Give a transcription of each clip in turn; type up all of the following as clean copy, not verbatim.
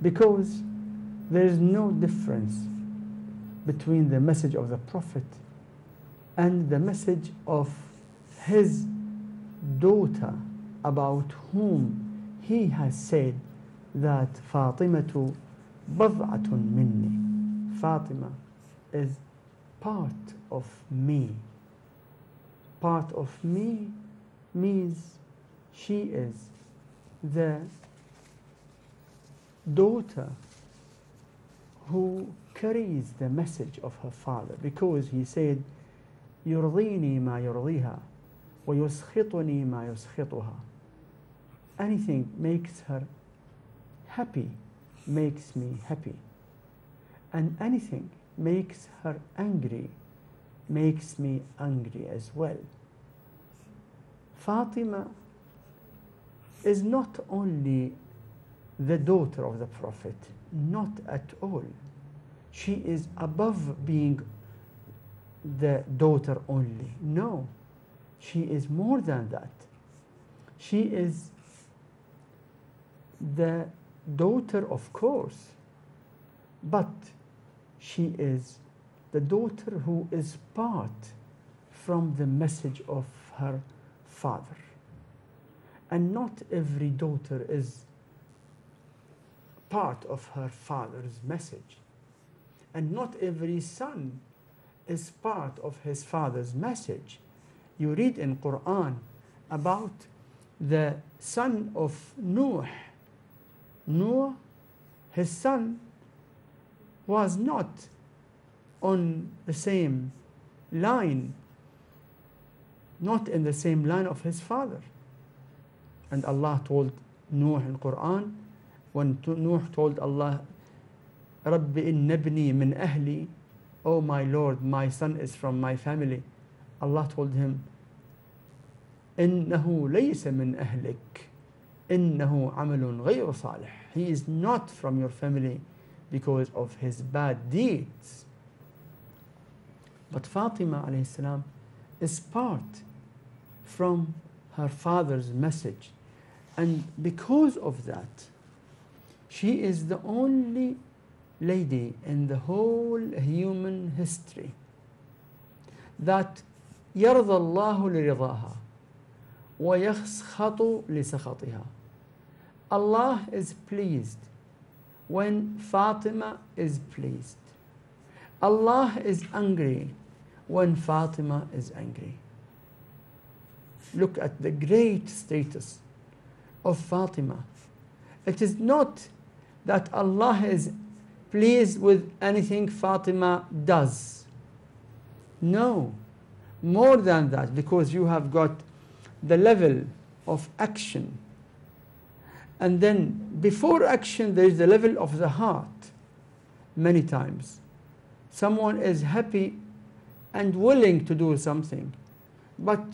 because there is no difference between the message of the Prophet and the message of his daughter, about whom he has said that Fatimatu bad'atun minni. Fatima is part of me. Part of me means she is the daughter who carries the message of her father, because he said, يرضيني ما يرضيها ويسخطني ما يسخطها. Anything makes her happy makes me happy, and anything makes her angry makes me angry as well. Fatima is not only the daughter of the Prophet, not at all. She is above being the daughter only. No, she is more than that. She is the daughter, of course, but she is the daughter who is part from the message of her father. And not every daughter is part of her father's message. And not every son is part of his father's message. You read in Quran about the son of Nuh. Nuh, his son, was not on the same line, not in the same line of his father. And Allah told Nuh in Quran, when Nuh told Allah, Rabbi inna ibni min ahli, oh my Lord, my son is from my family. Allah told him, innahu laysa min ahlik, innahu amalun ghayru salih. He is not from your family because of his bad deeds. But Fatima alayhi salam is part from her father's message. And because of that, she is the only lady in the whole human history that يرضى الله لرضاها ويسخط لسخطها. Allah is pleased when Fatima is pleased. Allah is angry when Fatima is angry. Look at the great status of Fatima. It is not that Allah is pleased with anything Fatima does. No, more than that, because you have got the level of action. And then before action, there is the level of the heart. Many times, someone is happy and willing to do something, but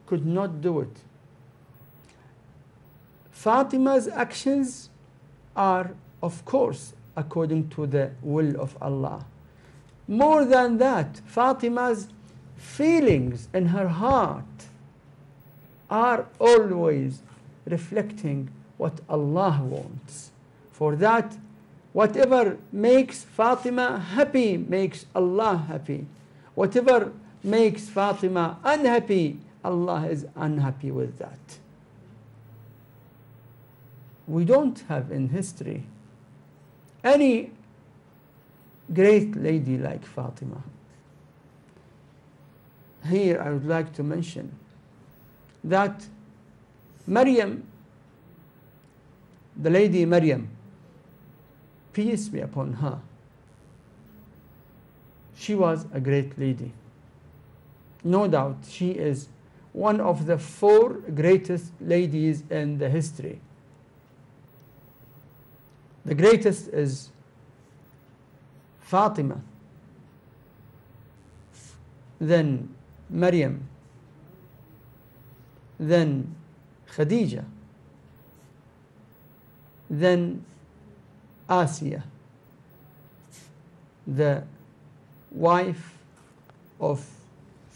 could not do it. Fatima's actions are, of course, according to the will of Allah. More than that, Fatima's feelings in her heart are always reflecting what Allah wants. For that, whatever makes Fatima happy makes Allah happy. Whatever makes Fatima unhappy, Allah is unhappy with that. We don't have in history any great lady like Fatima. Here I would like to mention that Maryam, the lady Maryam, peace be upon her, she was a great lady. No doubt she is one of the 4 greatest ladies in the history. The greatest is Fatima, then Maryam, then Khadija, then Asiya, the wife of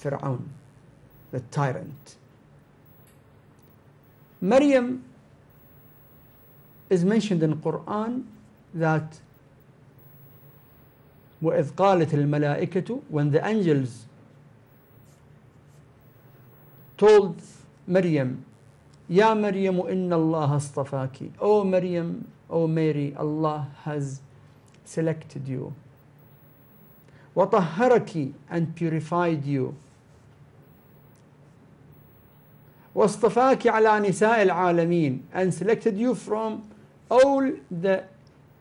Fir'aun, the tyrant. Maryam is mentioned in Quran that وَإِذْ قَالَتِ الْمَلَائِكَةُ, when the angels told Maryam, Ya Maryam inna Allah astafaki, O Maryam, O Mary, Allah has selected you. وَطَهَّرَكِ, and purified you. وَاصْطَفَاكِ عَلَى نِسَاءِ الْعَالَمِينَ, and selected you from all the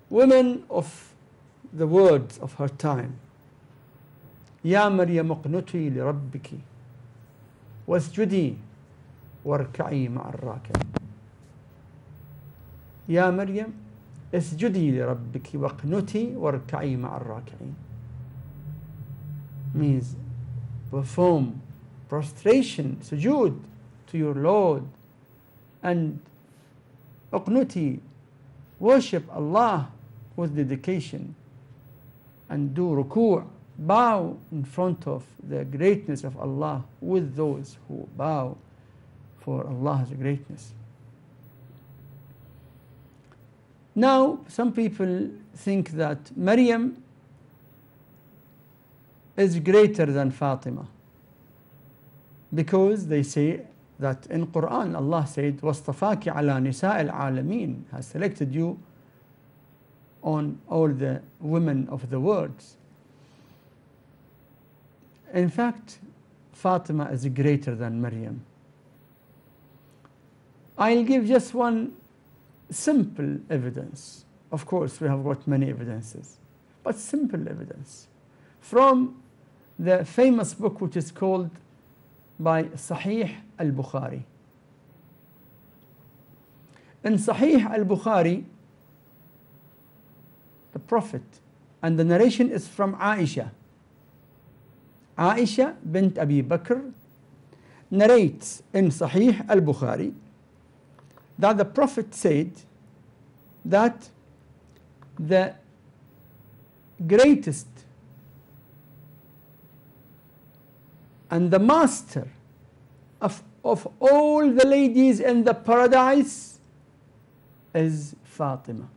women of the words of her time. يا مريم اقنتي لربك واسجدي واركعي مع الراكعين. يا مريم اسجدي لربك واقنتي واركعي مع الراكعين. Means perform prostration, sujood to your Lord, and اقنتي, worship Allah with dedication, and do ruku', bow in front of the greatness of Allah with those who bow for Allah's greatness. Now, some people think that Maryam is greater than Fatima, because they say that in Quran Allah said, وَاصْطَفَاكِ عَلَى نِسَاءِ الْعَالَمِينَ, has selected you on all the women of the world. In fact, Fatima is greater than Maryam. I'll give just one simple evidence. Of course, we have got many evidences, but simple evidence from the famous book which is called by Sahih al-Bukhari. In Sahih al-Bukhari, the Prophet, and the narration is from Aisha. Aisha bint Abi Bakr narrates in Sahih al-Bukhari that the Prophet said that the greatest and the master of all the ladies in the paradise is Fatima.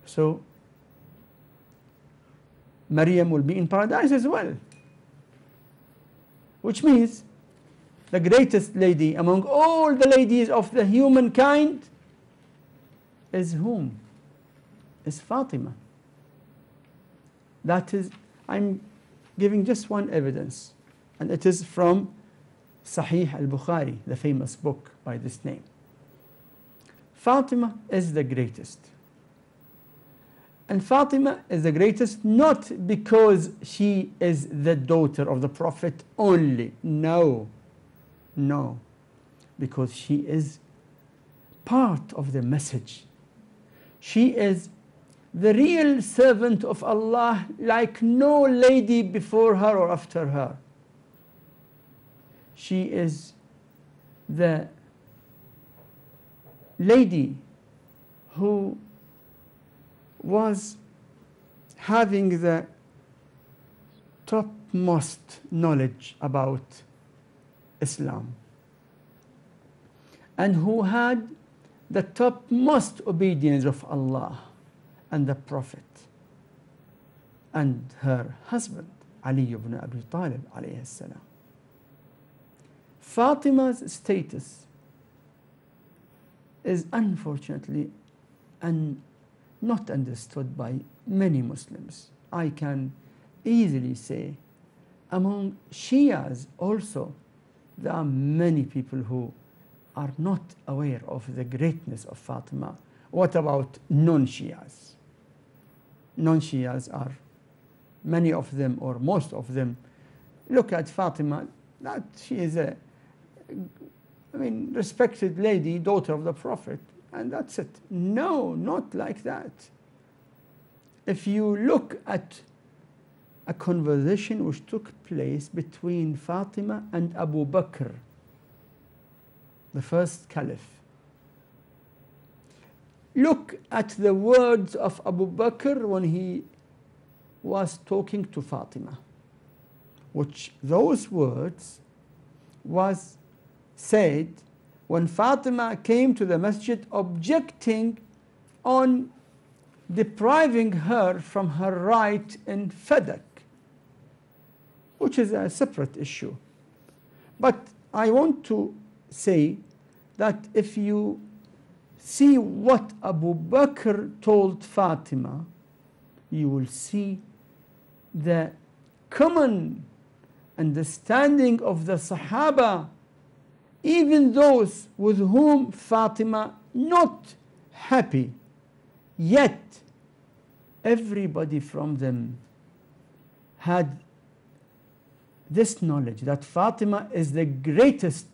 So Maryam will be in paradise as well, which means the greatest lady among all the ladies of the humankind is whom? Is Fatima. That is, I'm giving just one evidence, and it is from Sahih al-Bukhari, the famous book by this name. Fatima is the greatest. And Fatima is the greatest not because she is the daughter of the Prophet only. No. No. Because she is part of the message. She is the real servant of Allah like no lady before her or after her. She is the lady who was having the topmost knowledge about Islam, and who had the topmost obedience of Allah and the Prophet and her husband Ali ibn Abi Talib alayhi salam. Fatima's status is unfortunately not understood by many Muslims. I can easily say among Shias also there are many people who are not aware of the greatness of Fatima. What about non-Shias? Non-Shias are, many of them or most of them, look at Fatima, that she is a respected lady, daughter of the Prophet, and that's it. No, not like that. If you look at a conversation which took place between Fatima and Abu Bakr, the first caliph, look at the words of Abu Bakr when he was talking to Fatima, which those words was said when Fatima came to the masjid objecting on depriving her from her right in Fadak, which is a separate issue. But I want to say that if you see what Abu Bakr told Fatima, you will see the common understanding of the Sahaba, even those with whom Fatima not happy, yet everybody from them had this knowledge that Fatima is the greatest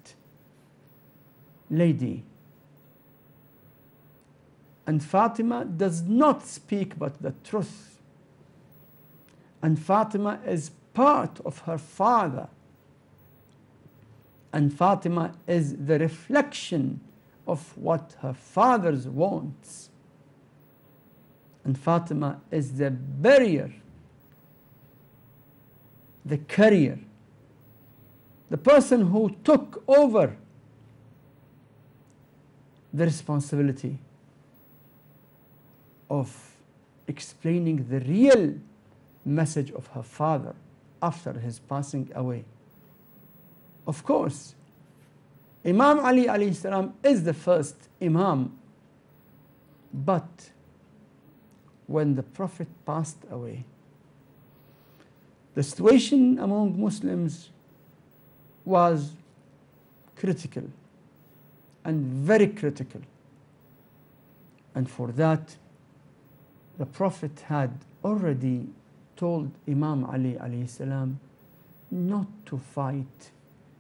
lady. And Fatima does not speak but the truth. And Fatima is part of her father. And Fatima is the reflection of what her father wants. And Fatima is the barrier, the carrier, the person who took over the responsibility of explaining the real message of her father after his passing away. Of course, Imam Ali alayhi salam is the first Imam, but when the Prophet passed away, the situation among Muslims was critical and very critical. And for that, the Prophet had already told Imam Ali alayhi salam not to fight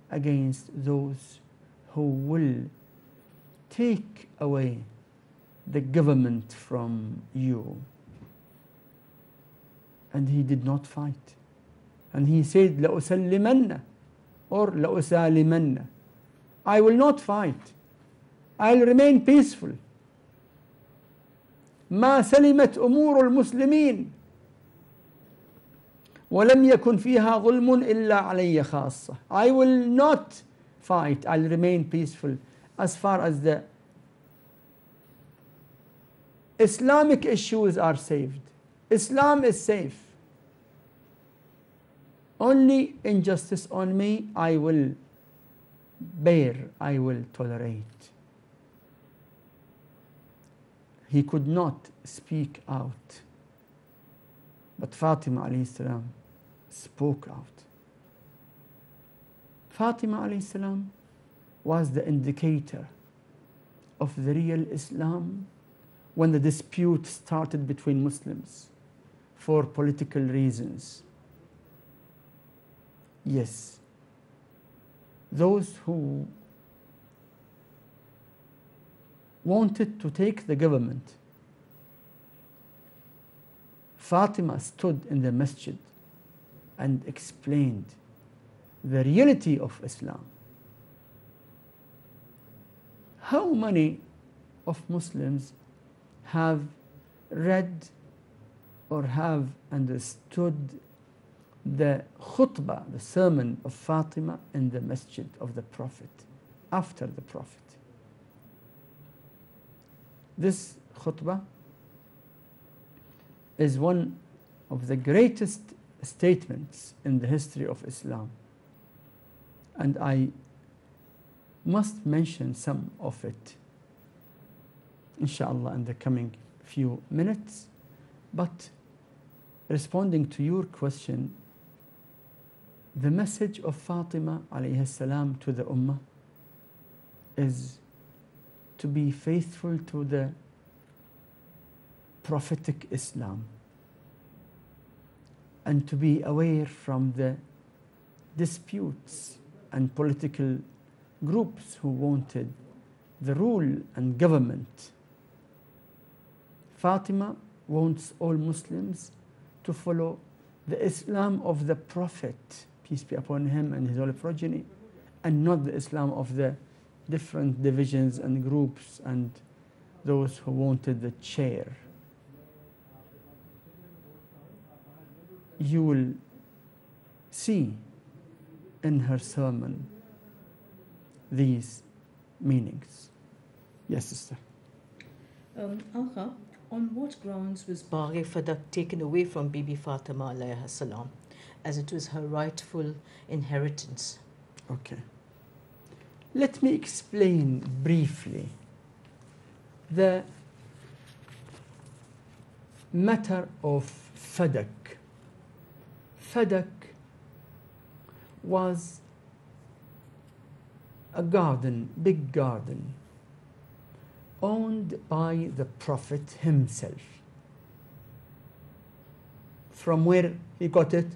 against those who will take away the government from you. And he did not fight. And he said, لَأُسَلِّمَنَّ or لَأُسَالِمَنَّ. I will not fight. I'll remain peaceful. ما سلمت أمور المسلمين ولم يكن فيها ظلم إلا علي خاصة. I will not fight. I'll remain peaceful as far as the Islamic issues are saved. Islam is safe. Only injustice on me I will bear, I will tolerate. He could not speak out. But Fatima alayhi salam spoke out. Fatima alayhi salam was the indicator of the real Islam when the dispute started between Muslims for political reasons. Yes, those who wanted to take the government, Fatima stood in the masjid and explained the reality of Islam. How many of Muslims have read or have understood the khutbah, the sermon of Fatima in the masjid of the Prophet, after the Prophet? This khutbah is one of the greatest statements in the history of Islam. And I must mention some of it, inshallah, in the coming few minutes. But responding to your question, the message of Fatima alayhi salam to the Ummah is to be faithful to the prophetic Islam and to be away from the disputes and political groups who wanted the rule and government. Fatima wants all Muslims to follow the Islam of the Prophet, peace be upon him and his holy progeny, and not the Islam of the different divisions and groups and those who wanted the chair. You will see in her sermon these meanings. Yes, sister. Akha, on what grounds was Baghi Fadak taken away from Bibi Fatima alayha salam, as it was her rightful inheritance? Okay. Let me explain briefly the matter of Fadak. Fadak was a garden, big garden, owned by the Prophet himself. From where he got it?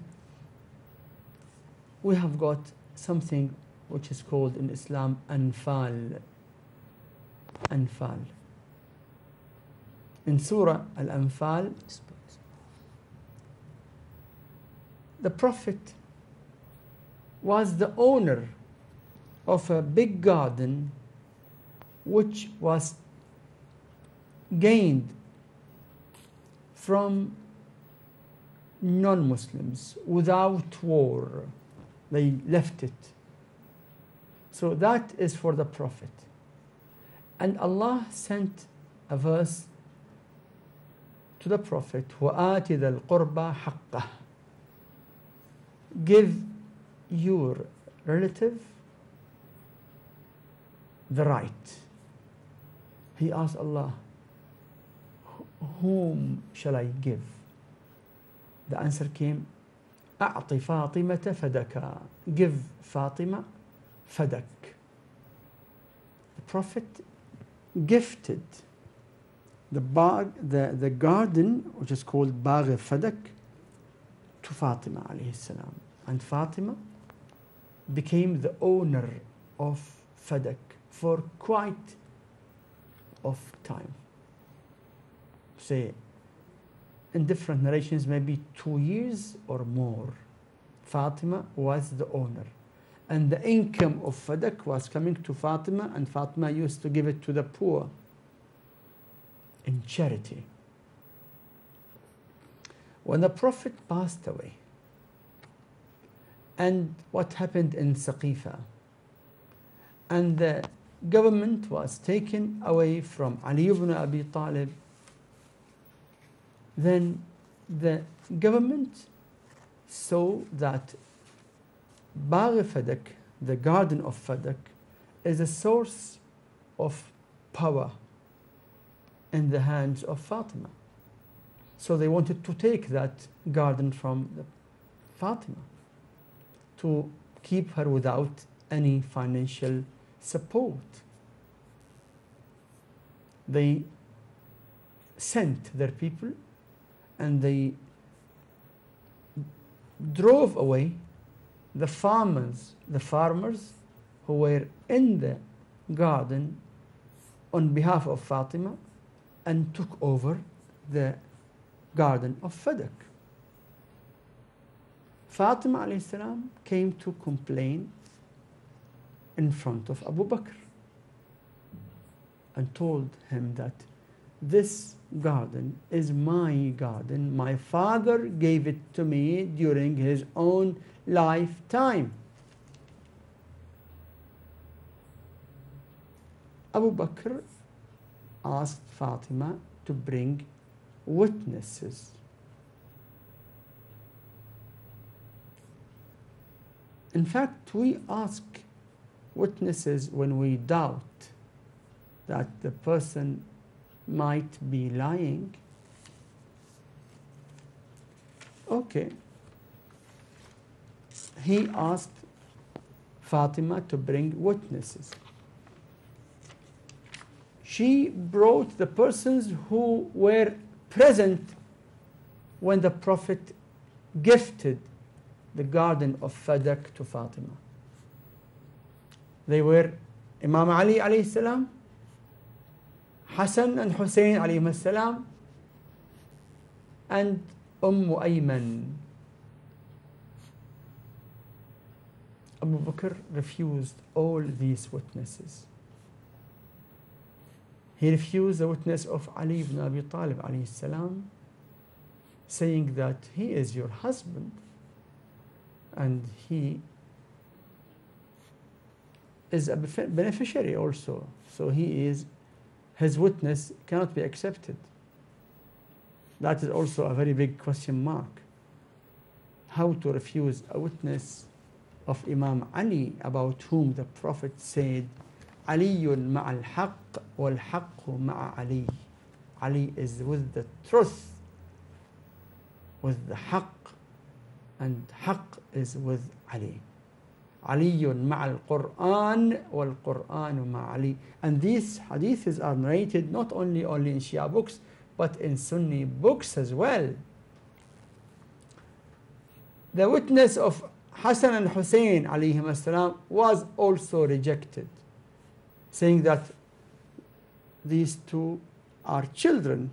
We have got something which is called in Islam Anfal. Anfal. In Surah Al-Anfal, the Prophet was the owner of a big garden which was gained from non-Muslims without war. They left it. So that is for the Prophet. And Allah sent a verse to the Prophet, وَآتِ ذَا الْقُرْبَى حَقَّهُ. Give your relative the right. He asked Allah, whom shall I give? The answer came, أعط فاطمة فدكا. Give Fatima Fadak. The Prophet gifted the garden, which is called Bagh Fadak, to Fatima alayhi salam. And Fatima became the owner of Fadak for quite of time. Say, in different narrations, maybe 2 years or more, Fatima was the owner. And the income of Fadak was coming to Fatima, and Fatima used to give it to the poor in charity. When the Prophet passed away, and what happened in Saqifa, and the government was taken away from Ali ibn Abi Talib, then the government saw that Bagh Fadak, the garden of Fadak, is a source of power in the hands of Fatima. So they wanted to take that garden from Fatima to keep her without any financial support. They sent their people and they drove away the farmers who were in the garden on behalf of Fatima and took over the garden of Fadak. Fatima alayhi salam came to complain in front of Abu Bakr and told him that this garden is my garden. My father gave it to me during his own lifetime. Abu Bakr asked Fatima to bring witnesses. In fact, we ask witnesses when we doubt that the person might be lying. Okay. He asked Fatima to bring witnesses. She brought the persons who were present when the Prophet gifted the garden of Fadak to Fatima. They were Imam Ali alayhi salam, Hassan and Hussein alayhi salam, and Ayman. Abu Bakr refused all these witnesses. He refused the witness of Ali ibn Abi Talib alayhi salam, saying that he is your husband and he is a beneficiary also. So his witness cannot be accepted. That is also a very big question mark. How to refuse a witness of Imam Ali, about whom the Prophet said, Aliyun ma'al haqq wal haqqu ma'a Ali. Ali is with the truth, with the haqq, and haqq is with Ali. Aliyun ma'al Qur'an wal Qur'anu ma'a Ali. And these hadiths are narrated not only in Shia books, but in Sunni books as well. The witness of Hassan and Hussein alayhim as-salam was also rejected, saying that these two are children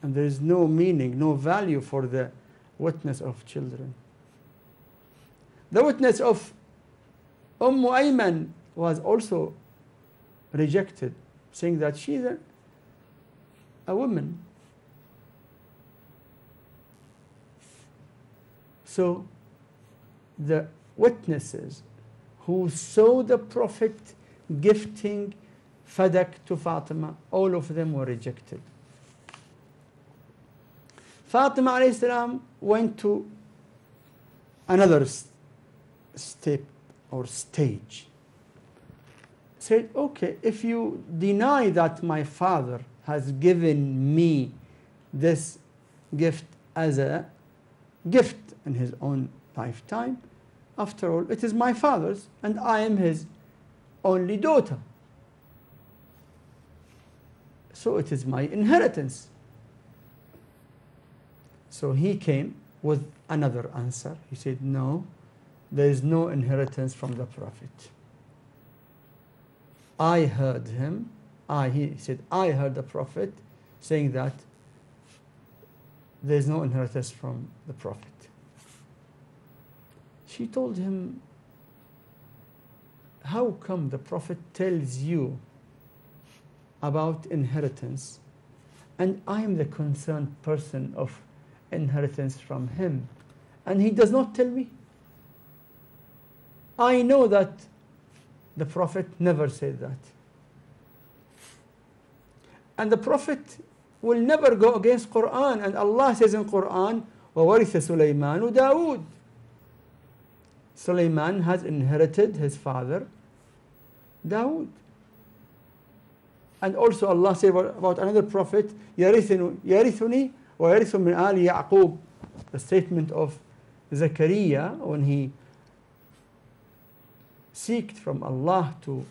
and there is no meaning, no value for the witness of children. The witness of Ayman was also rejected, saying that she is a woman. So the witnesses who saw the Prophet gifting Fadak to Fatima, all of them were rejected. Fatima alayhi salam went to another step or stage. Said, okay, if you deny that my father has given me this gift as a gift in his own lifetime, after all, it is my father's and I am his only daughter. So it is my inheritance. So he came with another answer. He said, no, there is no inheritance from the Prophet. I heard him, he said, I heard the Prophet saying that there is no inheritance from the Prophet. She told him, how come the Prophet tells you about inheritance and I am the concerned person of inheritance from him and he does not tell me? I know that the Prophet never said that. And the Prophet will never go against Quran, and Allah says in Quran, وَوَرِثَ سُلَيْمَانُ دَاوُدَ. Sulaiman has inherited his father Dawood. And also Allah said about another prophet, يَرِثُنِي وَيَرِثُ مِنْ آلِ يَعْقُوب. The statement of Zakaria when he sought from Allah to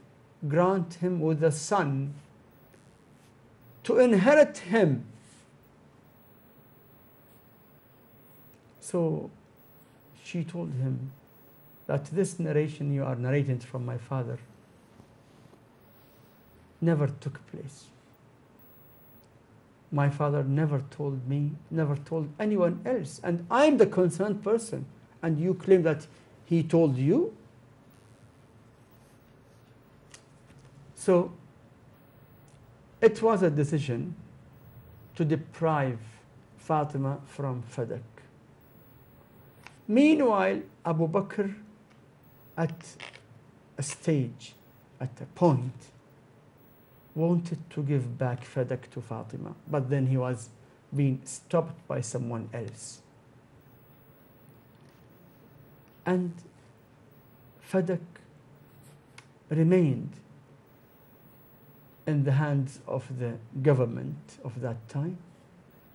grant him with a son to inherit him. So she told him that this narration you are narrating from my father never took place. My father never told me, never told anyone else, and I'm the concerned person, and you claim that he told you? So it was a decision to deprive Fatima from Fadak. Meanwhile, Abu Bakr, at a stage, at a point, wanted to give back Fadak to Fatima, but then he was being stopped by someone else. And Fadak remained in the hands of the government of that time,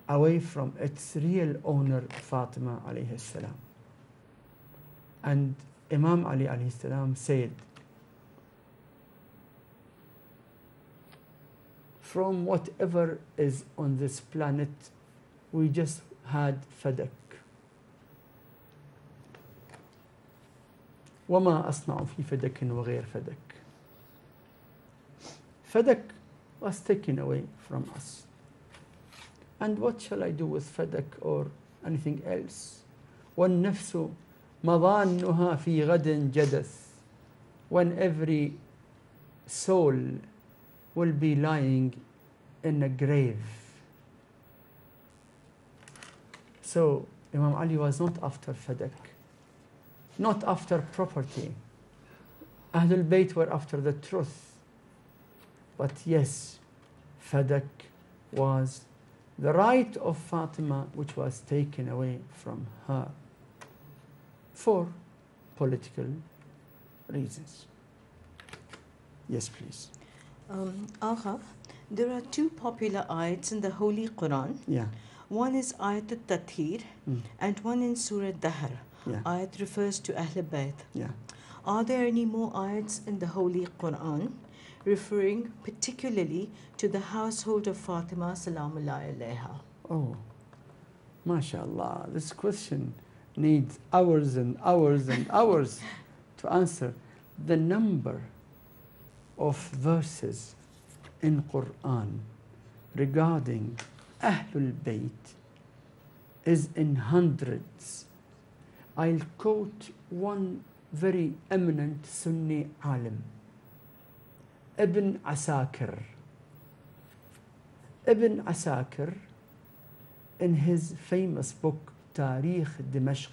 away from its real owner, Fatima alayhi salam. And Imam Ali alayhi salam said, from whatever is on this planet, we just had Fadak. وَمَا أَصْنَعُ فِي فَدَكٍ وَغَيْرِ فَدَكٍ. Fadak was taken away from us. And what shall I do with Fadak or anything else? وَالنَّفْسُ مَضَانُّهَا فِي غَدٍ جَدَث. When every soul will be lying in a grave. So Imam Ali was not after Fadak, not after property. Ahlul Bayt were after the truth. But yes, Fadak was the right of Fatima which was taken away from her for political reasons. Yes, please. Agha, there are two popular ayats in the Holy Quran. Yeah. One is Ayat al-Tathir and one in Surah Dahr. Yeah. Ayat refers to Ahl Bayt. Yeah. Are there any more ayats in the Holy Quran referring particularly to the household of Fatima salamullahi alayha? Oh, mashallah, this question needs hours and hours and hours to answer. The number of verses in Quran regarding Ahlul Bayt is in hundreds. I'll quote one very eminent Sunni alim, Ibn Asakir. Ibn Asakir, in his famous book Tarikh Dimashq,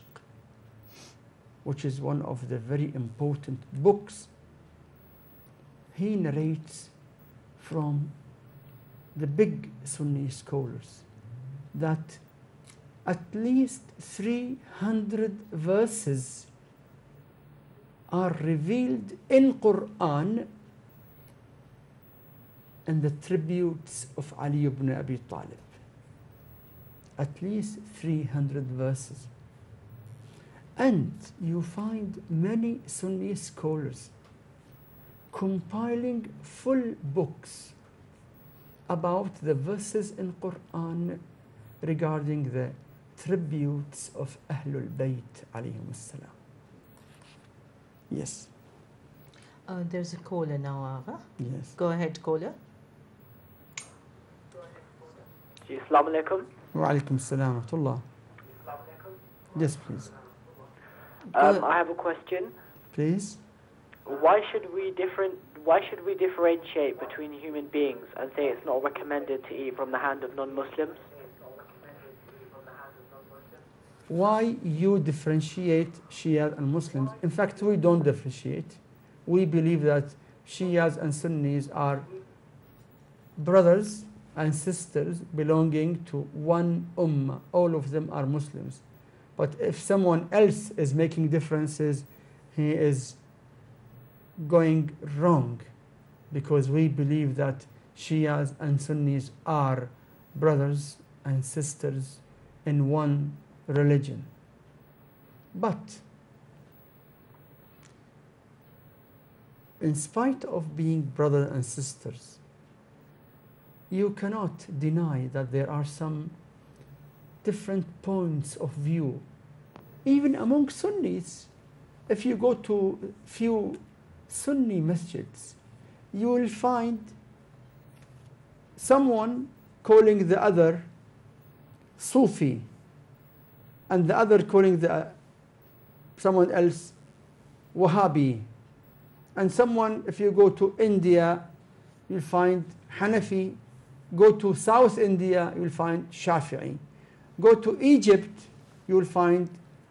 which is one of the very important books, he narrates from the big Sunni scholars that at least 300 verses are revealed in Quran in the tributes of Ali ibn Abi Talib. At least 300 verses. And you find many Sunni scholars compiling full books about the verses in Quran regarding the tributes of Ahlul Bayt alayhim as-salam. Yes. There's a caller now, Agha. Yes. Go ahead, caller. Assalamu alaikum. Wa alaikum assalam wa rahmatullah. Yes, please. I have a question. Please. Why should we differentiate between human beings and say it's not recommended to eat from the hand of non-Muslims? Why you differentiate Shias and Muslims? In fact, we don't differentiate. We believe that Shias and Sunnis are brothers and sisters belonging to one ummah. All of them are Muslims. But if someone else is making differences, he is going wrong, because we believe that Shias and Sunnis are brothers and sisters in one religion. But in spite of being brothers and sisters, you cannot deny that there are some different points of view. Even among Sunnis, if you go to few Sunni masjids, you will find someone calling the other Sufi, and the other calling someone else Wahhabi. And someone, if you go to India, you'll find Hanafi. Go to South India, you'll find Shafi'i. Go to Egypt, you'll find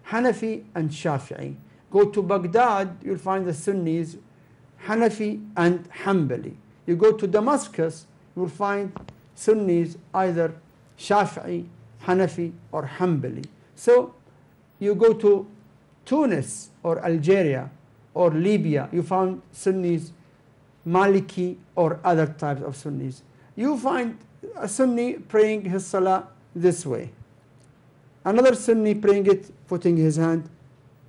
Hanafi and Shafi'i. Go to Baghdad, you'll find the Sunnis, Hanafi and Hanbali. You go to Damascus, you'll find Sunnis, either Shafi'i, Hanafi or Hanbali. So you go to Tunis or Algeria or Libya, you find Sunnis, Maliki or other types of Sunnis. You find a Sunni praying his salah this way. Another Sunni praying it, putting his hand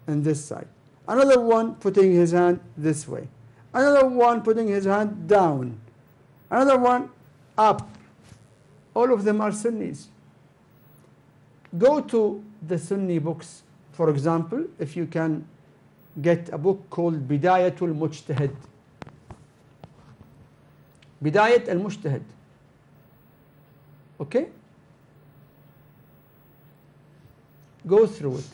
on this side. Another one putting his hand this way. Another one putting his hand down. Another one up. All of them are Sunnis. Go to the Sunni books. For example, if you can get a book called Bidayatul Mujtahid. Bidayat al-Mujtahid. Okay? Go through it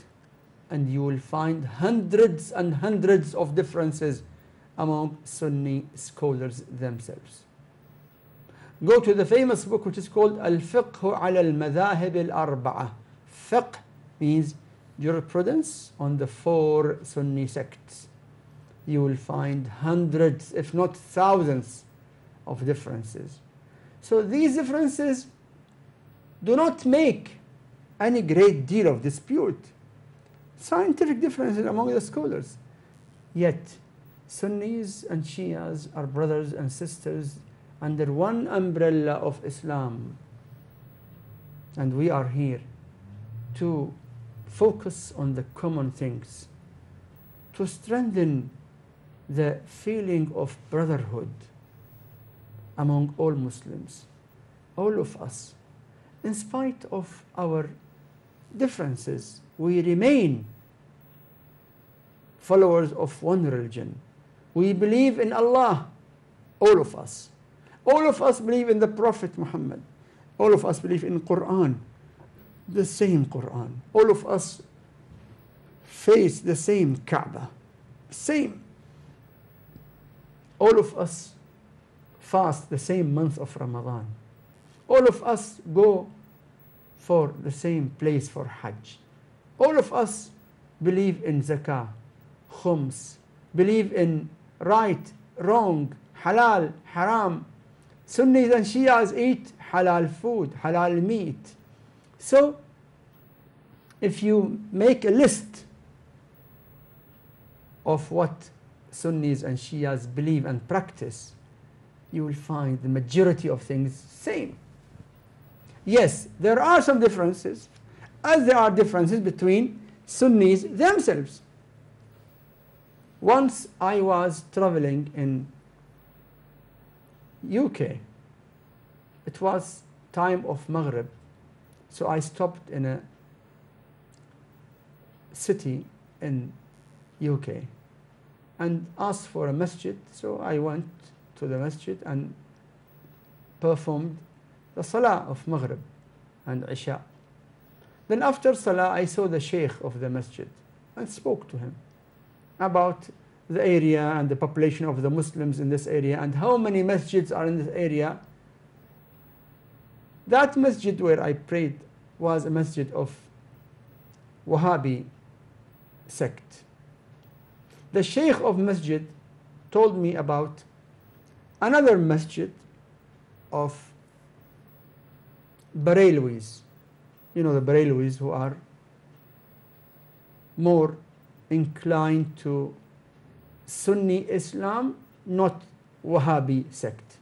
and you will find hundreds and hundreds of differences among Sunni scholars themselves. Go to the famous book which is called Al-Fiqh ala al-Madhahib al-Arba'a. Fiqh means jurisprudence on the four Sunni sects. you will find hundreds, if not thousands, of differences. So these differences do not make any great deal of dispute. Scientific differences among the scholars. Yet, Sunnis and Shias are brothers and sisters under one umbrella of Islam. And we are here to focus on the common things, to strengthen the feeling of brotherhood among all Muslims, all of us. In spite of our differences, we remain followers of one religion. We believe in Allah, all of us. All of us believe in the Prophet Muhammad. All of us believe in Quran, the same Quran. All of us face the same Kaaba, same. All of us fast the same month of Ramadan. All of us go for the same place for Hajj. All of us believe in zakah, khums, believe in right, wrong, halal, haram. Sunnis and Shias eat halal food, halal meat. So, if you make a list of what Sunnis and Shias believe and practice, you will find the majority of things same. Yes, there are some differences, as there are differences between Sunnis themselves. Once I was traveling in UK. It was time of Maghrib, so I stopped in a city in UK and asked for a masjid. So I went to the masjid and performed the salah of Maghrib and Isha. Then after salah, I saw the sheikh of the masjid and spoke to him about the area and the population of the Muslims in this area and how many masjids are in this area. That masjid where I prayed was a masjid of Wahhabi sect. The sheikh of masjid told me about another masjid of Barelwis. You know the Barelwis, who are more inclined to Sunni Islam, not Wahhabi sect.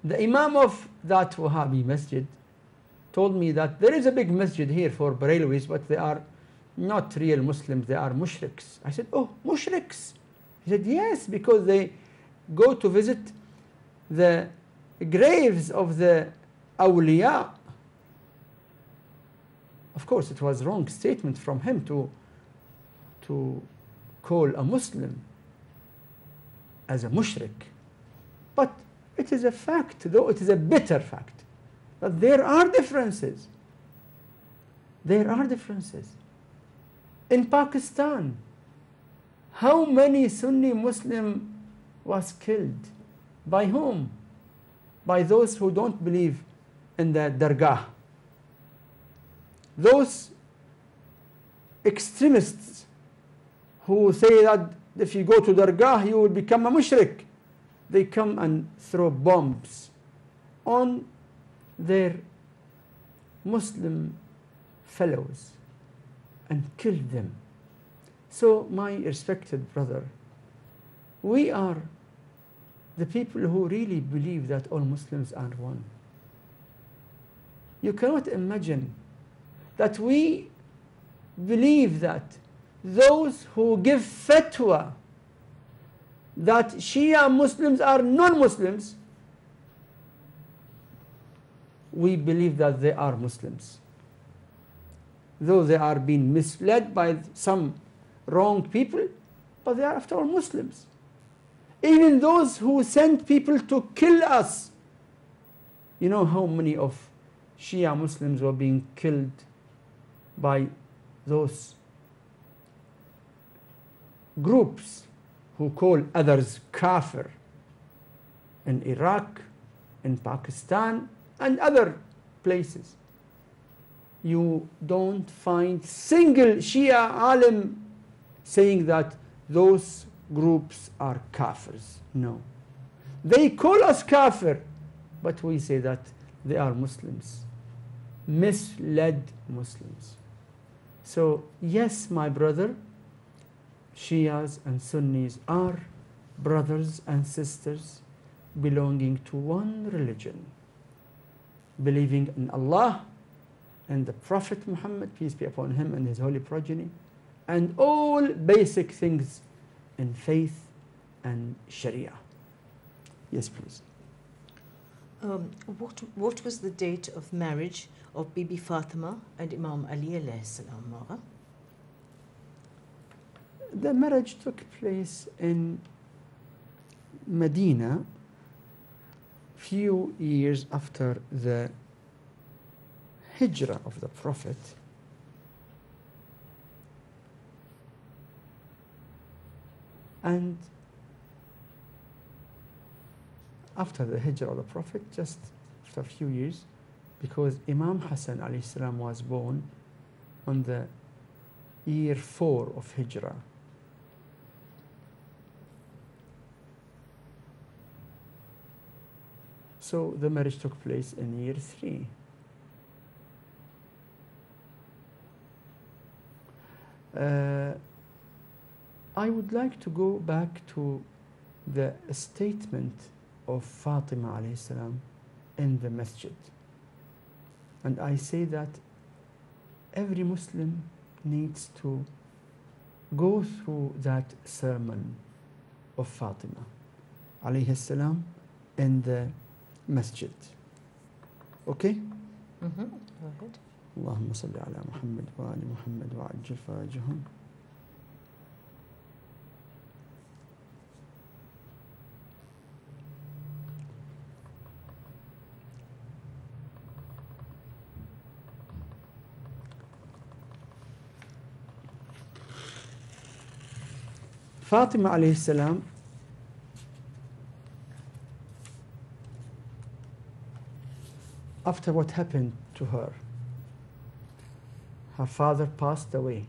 The Imam of that Wahhabi masjid told me that there is a big masjid here for Barelwis, but they are not real Muslims, they are mushriks. I said, oh, mushriks? He said, yes, because they go to visit the graves of the awliya. Of course, it was a wrong statement from him to call a Muslim as a mushrik. But it is a fact, though it is a bitter fact, that there are differences. There are differences. In Pakistan, how many Sunni Muslim was killed? By whom? By those who don't believe in the Dargah. Those extremists who say that if you go to Dargah, you will become a mushrik. They come and throw bombs on their Muslim fellows and kill them. So, my respected brother, we are the people who really believe that all Muslims are one. You cannot imagine that we believe that those who give fatwa that Shia Muslims are non-Muslims, we believe that they are Muslims, though they are being misled by some wrong people, but they are after all Muslims. Even those who send people to kill us, you know how many of Shia Muslims were being killed by those groups who call others kafir in Iraq, in Pakistan, and other places. You don't find single Shia alim saying that those groups are kafirs. No. They call us kafir, but we say that they are Muslims, misled Muslims. So yes, my brother, Shias and Sunnis are brothers and sisters belonging to one religion, believing in Allah and the Prophet Muhammad, peace be upon him, and his holy progeny, and all basic things in faith and Sharia. Yes, please. What was the date of marriage of Bibi Fatima and Imam Ali alayhi salam, Mara? The marriage took place in Medina few years after the hijrah of the Prophet. And after the hijrah of the Prophet, just after a few years, because Imam Hassan alayhi salam was born on the year 4 of hijrah. So the marriage took place in year 3. I would like to go back to the statement of Fatima alayhi salam in the masjid. And I say that every Muslim needs to go through that sermon of Fatima alayhi salam in the masjid. Okay? Mm-hmm. Go ahead. اللهم صل على محمد وآل محمد وعجل فرجهم. Fatima alayhi salam after what happened to her, her father passed away.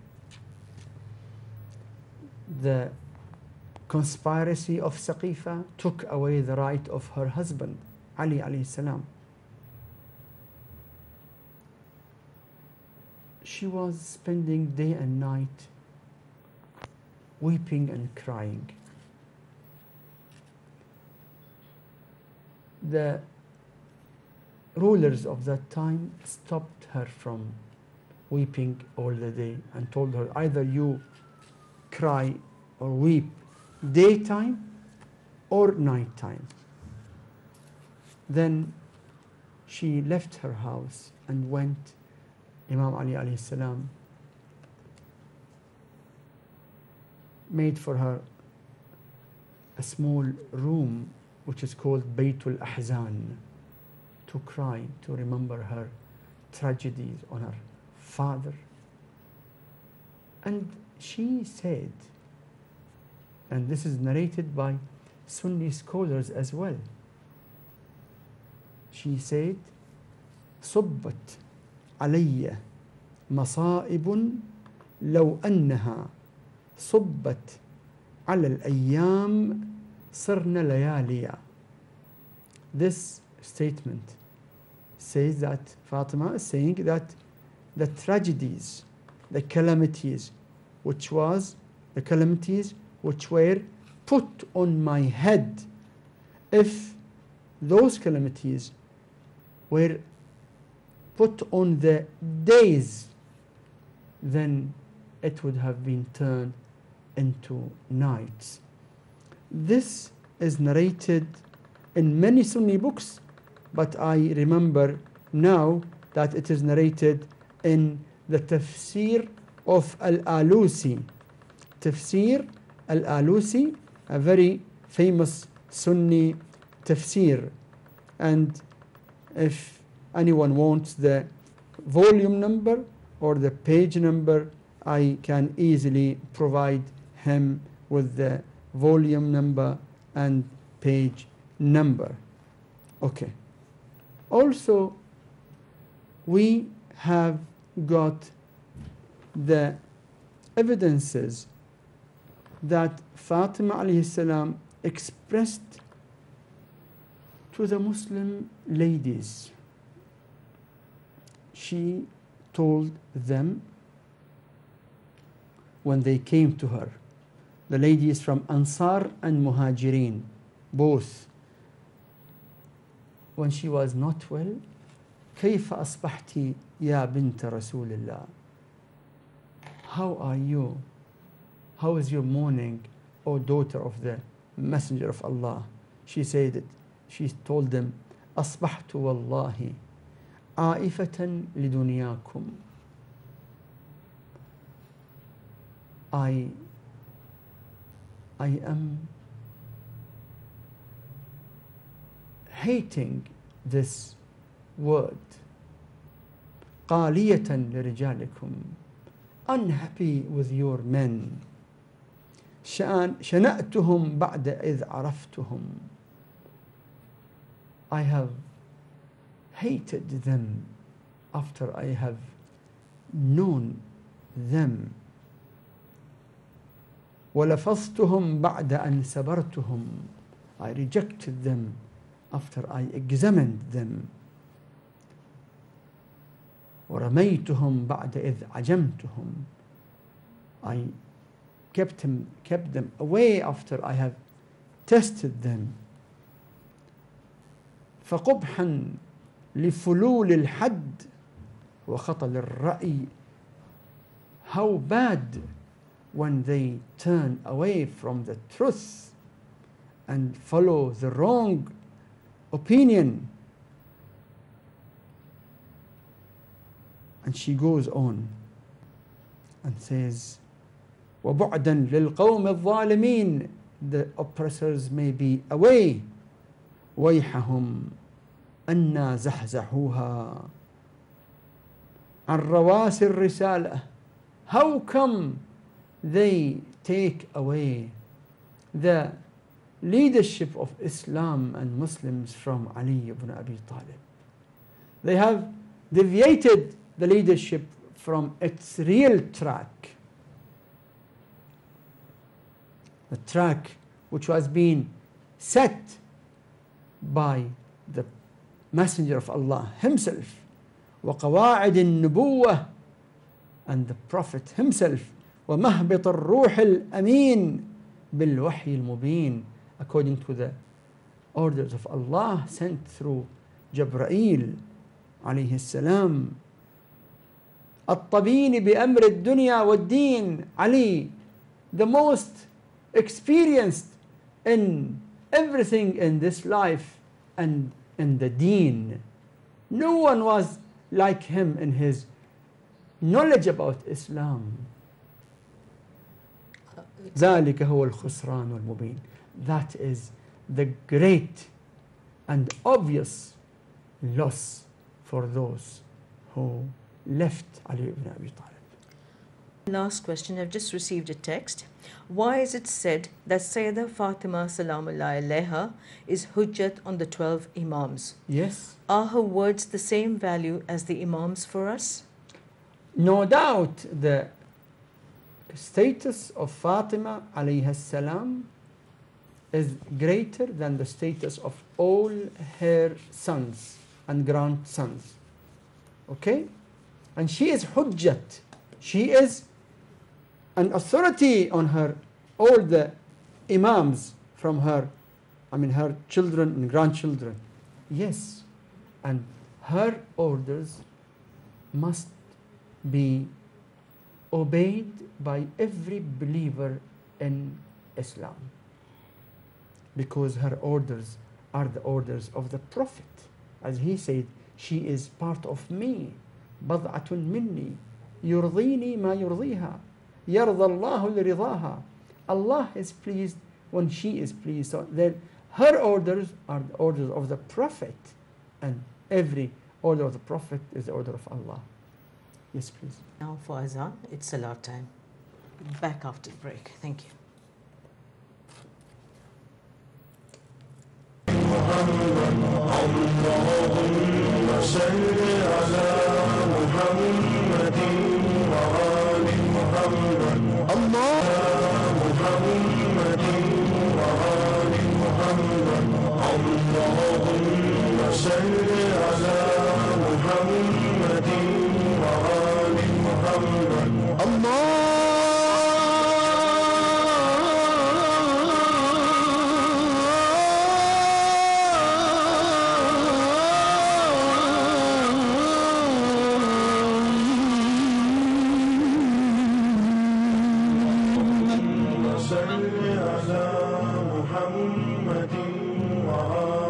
The conspiracy of Saqifa took away the right of her husband, Ali alayhi salam. She was spending day and night weeping and crying. The rulers of that time stopped her from weeping all the day and told her, either you cry or weep daytime or nighttime. Then she left her house and went. Imam Ali alayhi salam made for her a small room which is called Baytul Ahzan, to cry, to remember her tragedies on her father. And she said, and this is narrated by Sunni scholars as well, she said, صبت علي مصائب لو أنها صبت على الأيام صرنا لياليا. This statement says that Fatima is saying that the tragedies, the calamities which were put on my head, if those calamities were put on the days, then it would have been turned into nights. This is narrated in many Sunni books, but I remember now that it is narrated in the tafsir of Al-Alusi. Tafsir Al-Alusi, a very famous Sunni tafsir. And if anyone wants the volume number or the page number, I can easily provide him with the volume number and page number. Okay. Also, we have got the evidences that Fatima alayhi salam expressed to the Muslim ladies. She told them when they came to her, the ladies from Ansar and Muhajirin, both, when she was not well, كيف أصبحتِ يا بنت رسول الله? How are you? How is your morning, O daughter of the Messenger of Allah? She said it. She told them, أصبحت والله عائفة لدنياكم. I am hating this word. قالية لرجالكم. Unhappy with your men. شنأتهم بعد إذ عرفتهم. I have hated them after I have known them. ولفظتهم بعد أن سبرتهم. I rejected them after I examined them. ورميتهم بعد إذ عجمتهم. I kept them away after I have tested them. فقبحا لفلول الحد وخطل الرأي. How bad when they turn away from the truth and follow the wrong opinion. And she goes on and says, وَبُعْدًا لِلْقَوْمِ الظَّالِمِينَ. The oppressors may be away. وَيْحَهُمْ أَنَّا زَحْزَحُوهَا عَنْ رَوَاسِ الرِّسَالَةِ. How come they take away the leadership of Islam and Muslims from Ali ibn Abi Talib? They have deviated the leadership from its real track. The track which was being set by the Messenger of Allah himself, وقواعد النبوة, and the Prophet himself, ومهبط الروح الأمين بالوحي المبين, according to the orders of Allah sent through Jibreel عليه السلام. الطبين بأمر الدنيا والدين. Ali, the most experienced in everything in this life and in the deen. No one was like him in his knowledge about Islam. ذلك هو الخسران والمبين. That is the great and obvious loss for those who left Ali ibn Abi Talib. Last question. I've just received a text. Why is it said that Sayyidah Fatima salamullahi alayha is hujjat on the 12 imams? Yes. Are her words the same value as the imams for us? No doubt the status of Fatima alayha salam is greater than the status of all her sons and grandsons. Okay? And she is hujjat. She is an authority on her, all the imams from her, her children and grandchildren. Yes. And her orders must be obeyed by every believer in Islam, because her orders are the orders of the Prophet. As he said, she is part of me. بضعة مني يرضيني ما يرضيها يرضى الله لرضاها. Allah is pleased when she is pleased. So then her orders are the orders of the Prophet, and every order of the Prophet is the order of Allah. Yes, please. Now for Azan, it's Salat time. Back after the break. Thank you. Allah على محمد وآل محمد.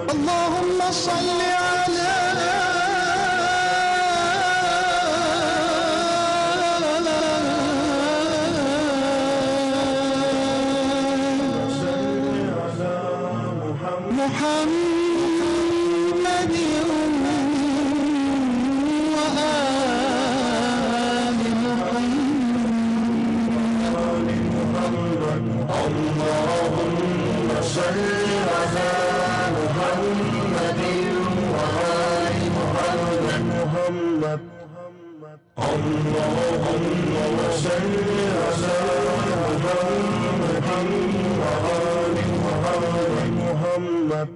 اللهم صل على محمد وآل محمد. اللهم صل على محمد وآل محمد. اللهم صل على محمد وآل محمد.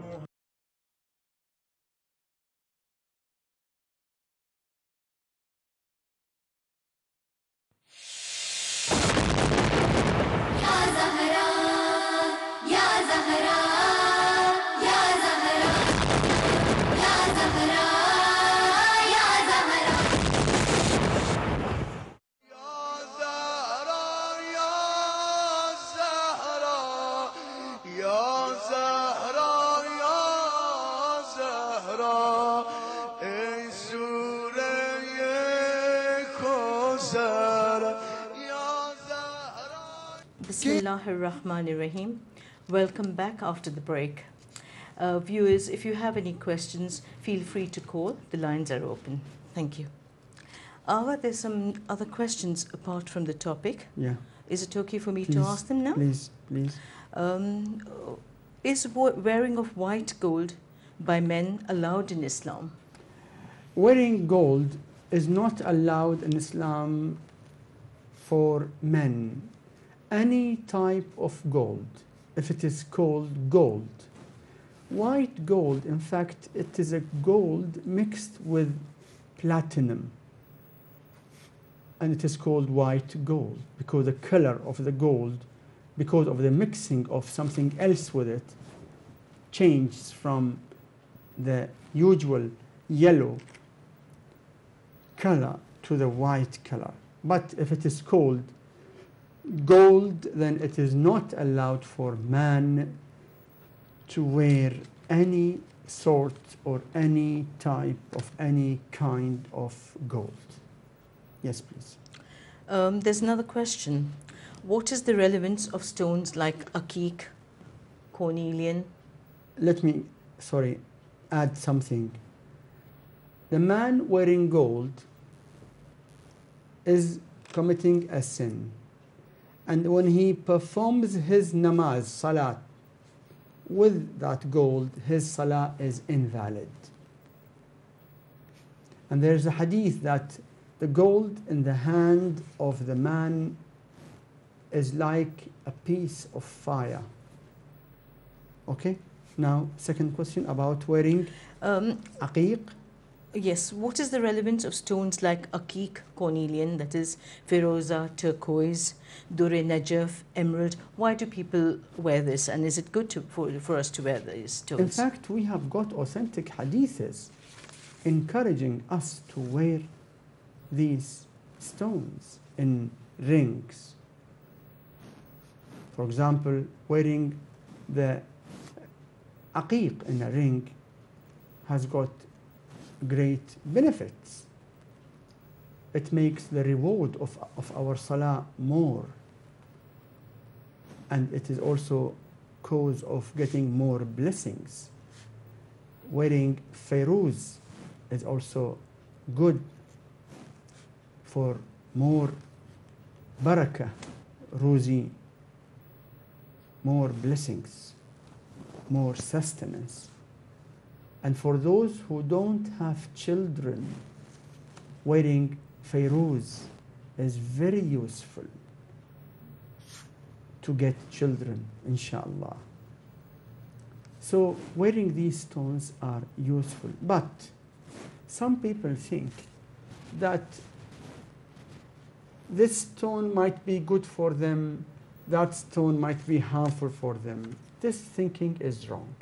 Bismillahirrahmanirrahim. Welcome back after the break. Viewers, if you have any questions, feel free to call. The lines are open. Thank you. There's some other questions apart from the topic. Yeah. Is it okay for me Please, to ask them now? Please. Is wearing of white gold by men allowed in Islam? Wearing gold is not allowed in Islam for men. Any type of gold, if it is called gold. White gold, in fact, it is a gold mixed with platinum. And it is called white gold because the color of the gold, because of the mixing of something else with it, changes from the usual yellow color to the white color. But if it is called gold, then it is not allowed for man to wear any sort or any type of any kind of gold. Yes, please. There's another question. What is the relevance of stones like aqiq, cornelian? Let me, add something. The man wearing gold is committing a sin. And when he performs his namaz, salat, with that gold, his salah is invalid. And there's a hadith that the gold in the hand of the man is like a piece of fire. Okay? Now, second question about wearing aqiq. Yes, what is the relevance of stones like aqiq, cornelian, that is feroza, turquoise, durre najaf, emerald? Why do people wear this, and is it good for us to wear these stones? In fact, we have got authentic hadiths encouraging us to wear these stones in rings. For example, wearing the aqiq in a ring has got great benefits. It makes the reward of our salah more, and it is also cause of getting more blessings. Wearing feroz is also good for more barakah, ruzi, more blessings, more sustenance. And for those who don't have children, wearing feroz is very useful to get children, inshallah. So wearing these stones are useful. But some people think that this stone might be good for them, that stone might be harmful for them. This thinking is wrong.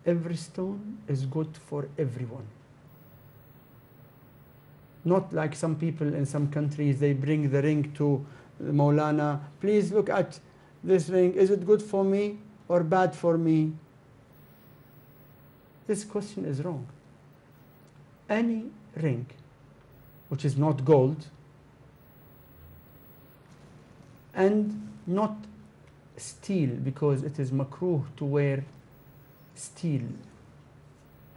Every stone is good for everyone. Not like some people in some countries, they bring the ring to the Maulana, please look at this ring, is it good for me or bad for me? This question is wrong. Any ring which is not gold and not steel, because it is makruh to wear steel,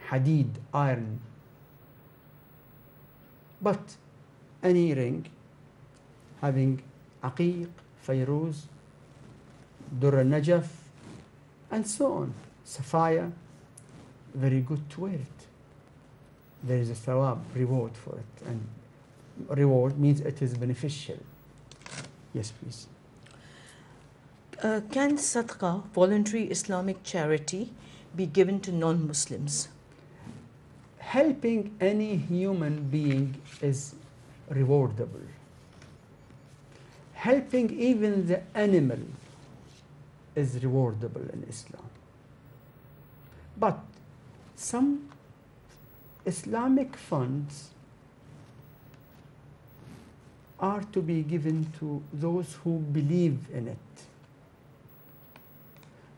hadid, iron, but any ring having aqiq, fayruz, durr najaf, and so on, sapphire, very good to wear it. There is a saww, reward for it, and reward means it is beneficial. Yes, please. Can sadaqah, voluntary Islamic charity, be given to non-Muslims? Helping any human being is rewardable. Helping even the animal is rewardable in Islam. But some Islamic funds are to be given to those who believe in it.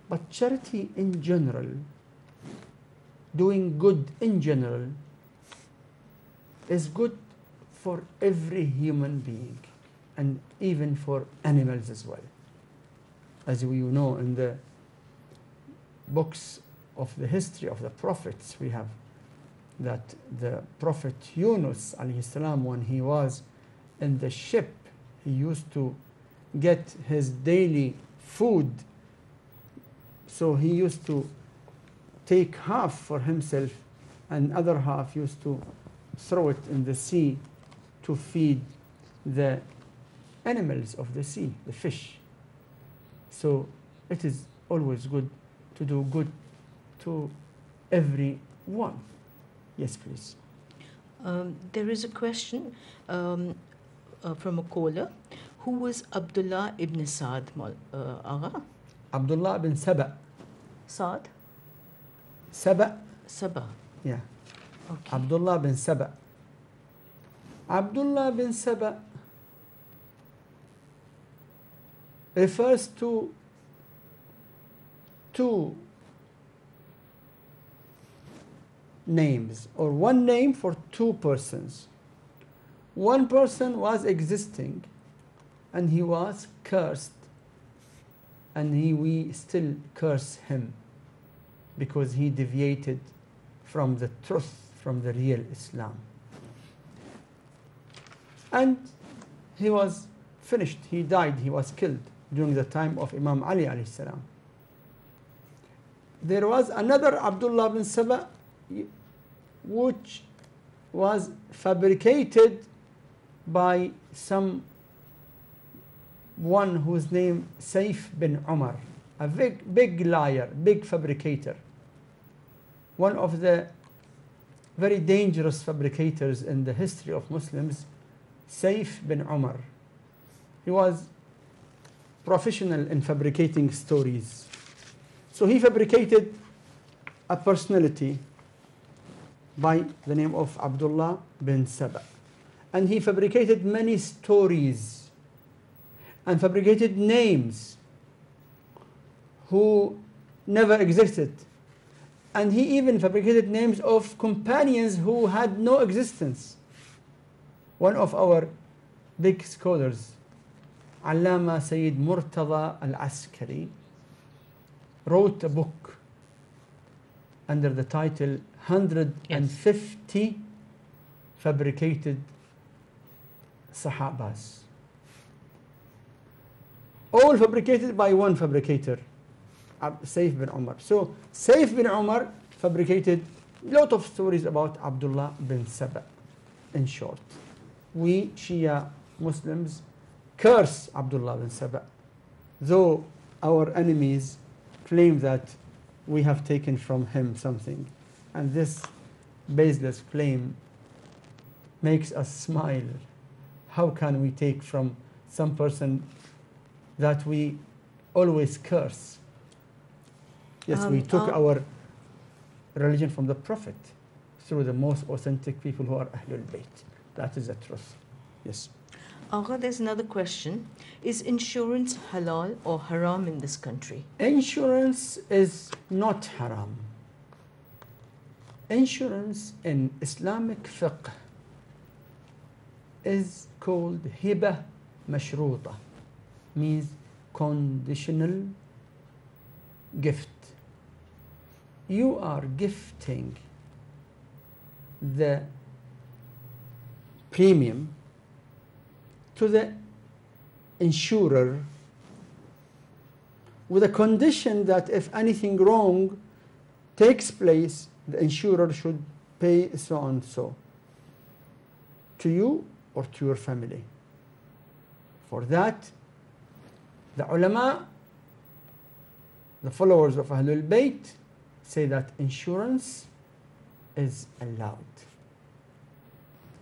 But charity in general, doing good in general, is good for every human being and even for animals as well. As we know in the books of the history of the prophets, we have that the Prophet Yunus alayhi salam, when he was in the ship, he used to get his daily food. So he used to take half for himself and other half used to throw it in the sea to feed the animals of the sea, the fish. So it is always good to do good to everyone. Yes, please. There is a question from a caller. Who was Abdullah ibn Saad, Agha? Abdullah ibn Saba. Saad? Saba. Saba. Yeah. Okay. Abdullah bin Saba. Abdullah bin Saba refers to two names, or one name for two persons. One person was existing and he was cursed, and we still curse him because he deviated from the truth, from the real Islam. And he was finished, he died, he was killed during the time of Imam Ali alayhi salam. There was another Abdullah bin Saba which was fabricated by one whose name Saif bin Umar, a big liar, big fabricator, one of the very dangerous fabricators in the history of Muslims, Saif bin Umar. He was professional in fabricating stories. So he fabricated a personality by the name of Abdullah bin Saba. And he fabricated many stories and fabricated names who never existed. And he even fabricated names of companions who had no existence. One of our big scholars, Allama Syed Murtada al-Askari, wrote a book under the title 150 Fabricated Sahabas. All fabricated by one fabricator, Saif bin Umar. So Saif bin Umar fabricated a lot of stories about Abdullah bin Saba. In short, we Shia Muslims curse Abdullah bin Saba, though our enemies claim that we have taken from him something. And this baseless claim makes us smile. How can we take from some person that we always curse? Yes, we took our religion from the Prophet through the most authentic people who are Ahlul Bayt. That is the truth. Yes. Agha, there's another question. Is insurance halal or haram in this country? Insurance is not haram. Insurance in Islamic fiqh is called hiba mashruta, means conditional gift. You are gifting the premium to the insurer with a condition that if anything wrong takes place, the insurer should pay so and so to you or to your family. For that, the ulama, the followers of Ahlul Bayt, say that insurance is allowed.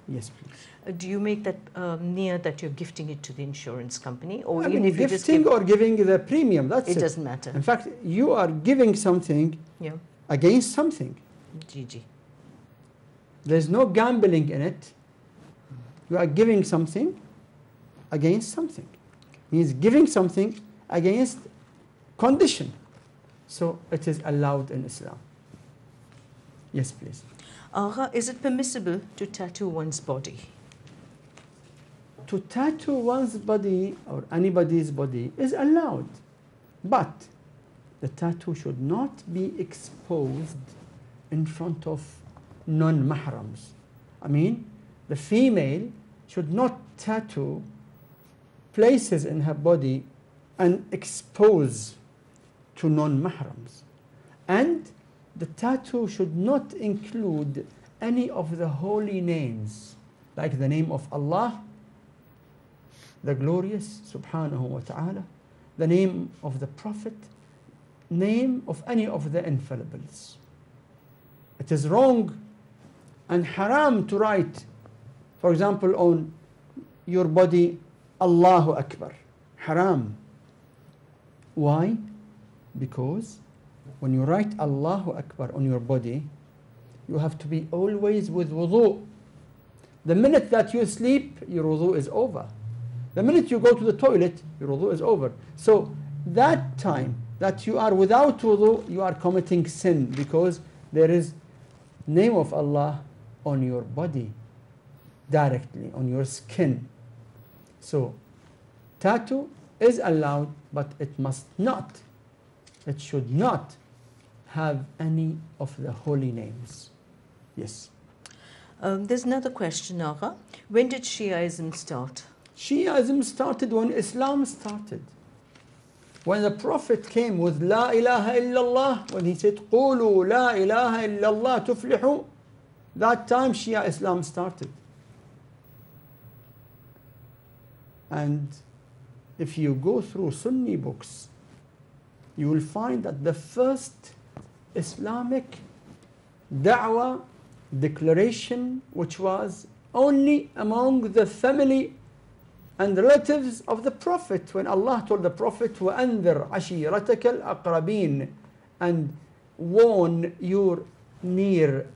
Yes, please. Do you make that near that you're gifting it to the insurance company, or I even mean, if you just gifting give, or giving the premium, that's it. it doesn't matter? In fact, you are giving something Yeah. against something. GG. There's no gambling in it. You are giving something against something. Means giving something against condition. So it is allowed in Islam. Yes, please. Agha, is it permissible to tattoo one's body? To tattoo one's body or anybody's body is allowed, but the tattoo should not be exposed in front of non-mahrams. I mean, the female should not tattoo places in her body and expose to non-mahrams. And the tattoo should not include any of the holy names, like the name of Allah, the glorious, subhanahu wa ta'ala, the name of the Prophet, name of any of the infallibles. It is wrong and haram to write, for example, on your body, Allahu Akbar. Haram. Why? Because when you write Allahu Akbar on your body, you have to be always with wudu. The minute that you sleep, your wudu is over. The minute you go to the toilet, your wudu is over. So that time that you are without wudu, you are committing sin, because there is name of Allah on your body, directly on your skin. So tattoo is allowed, but it must not, it should not have any of the holy names. Yes. There's another question, Agha. When did Shiaism start? Shiaism started when Islam started. When the Prophet came with La ilaha illallah, when he said, Qulu la ilaha illallah tuflihu, that time Shia Islam started. And if you go through Sunni books, you will find that the first Islamic da'wah declaration, which was only among the family and relatives of the Prophet, when Allah told the Prophet, وَأَنذِرْ عَشِيرَتَكَ الْأَقْرَبِينَ, and warn your near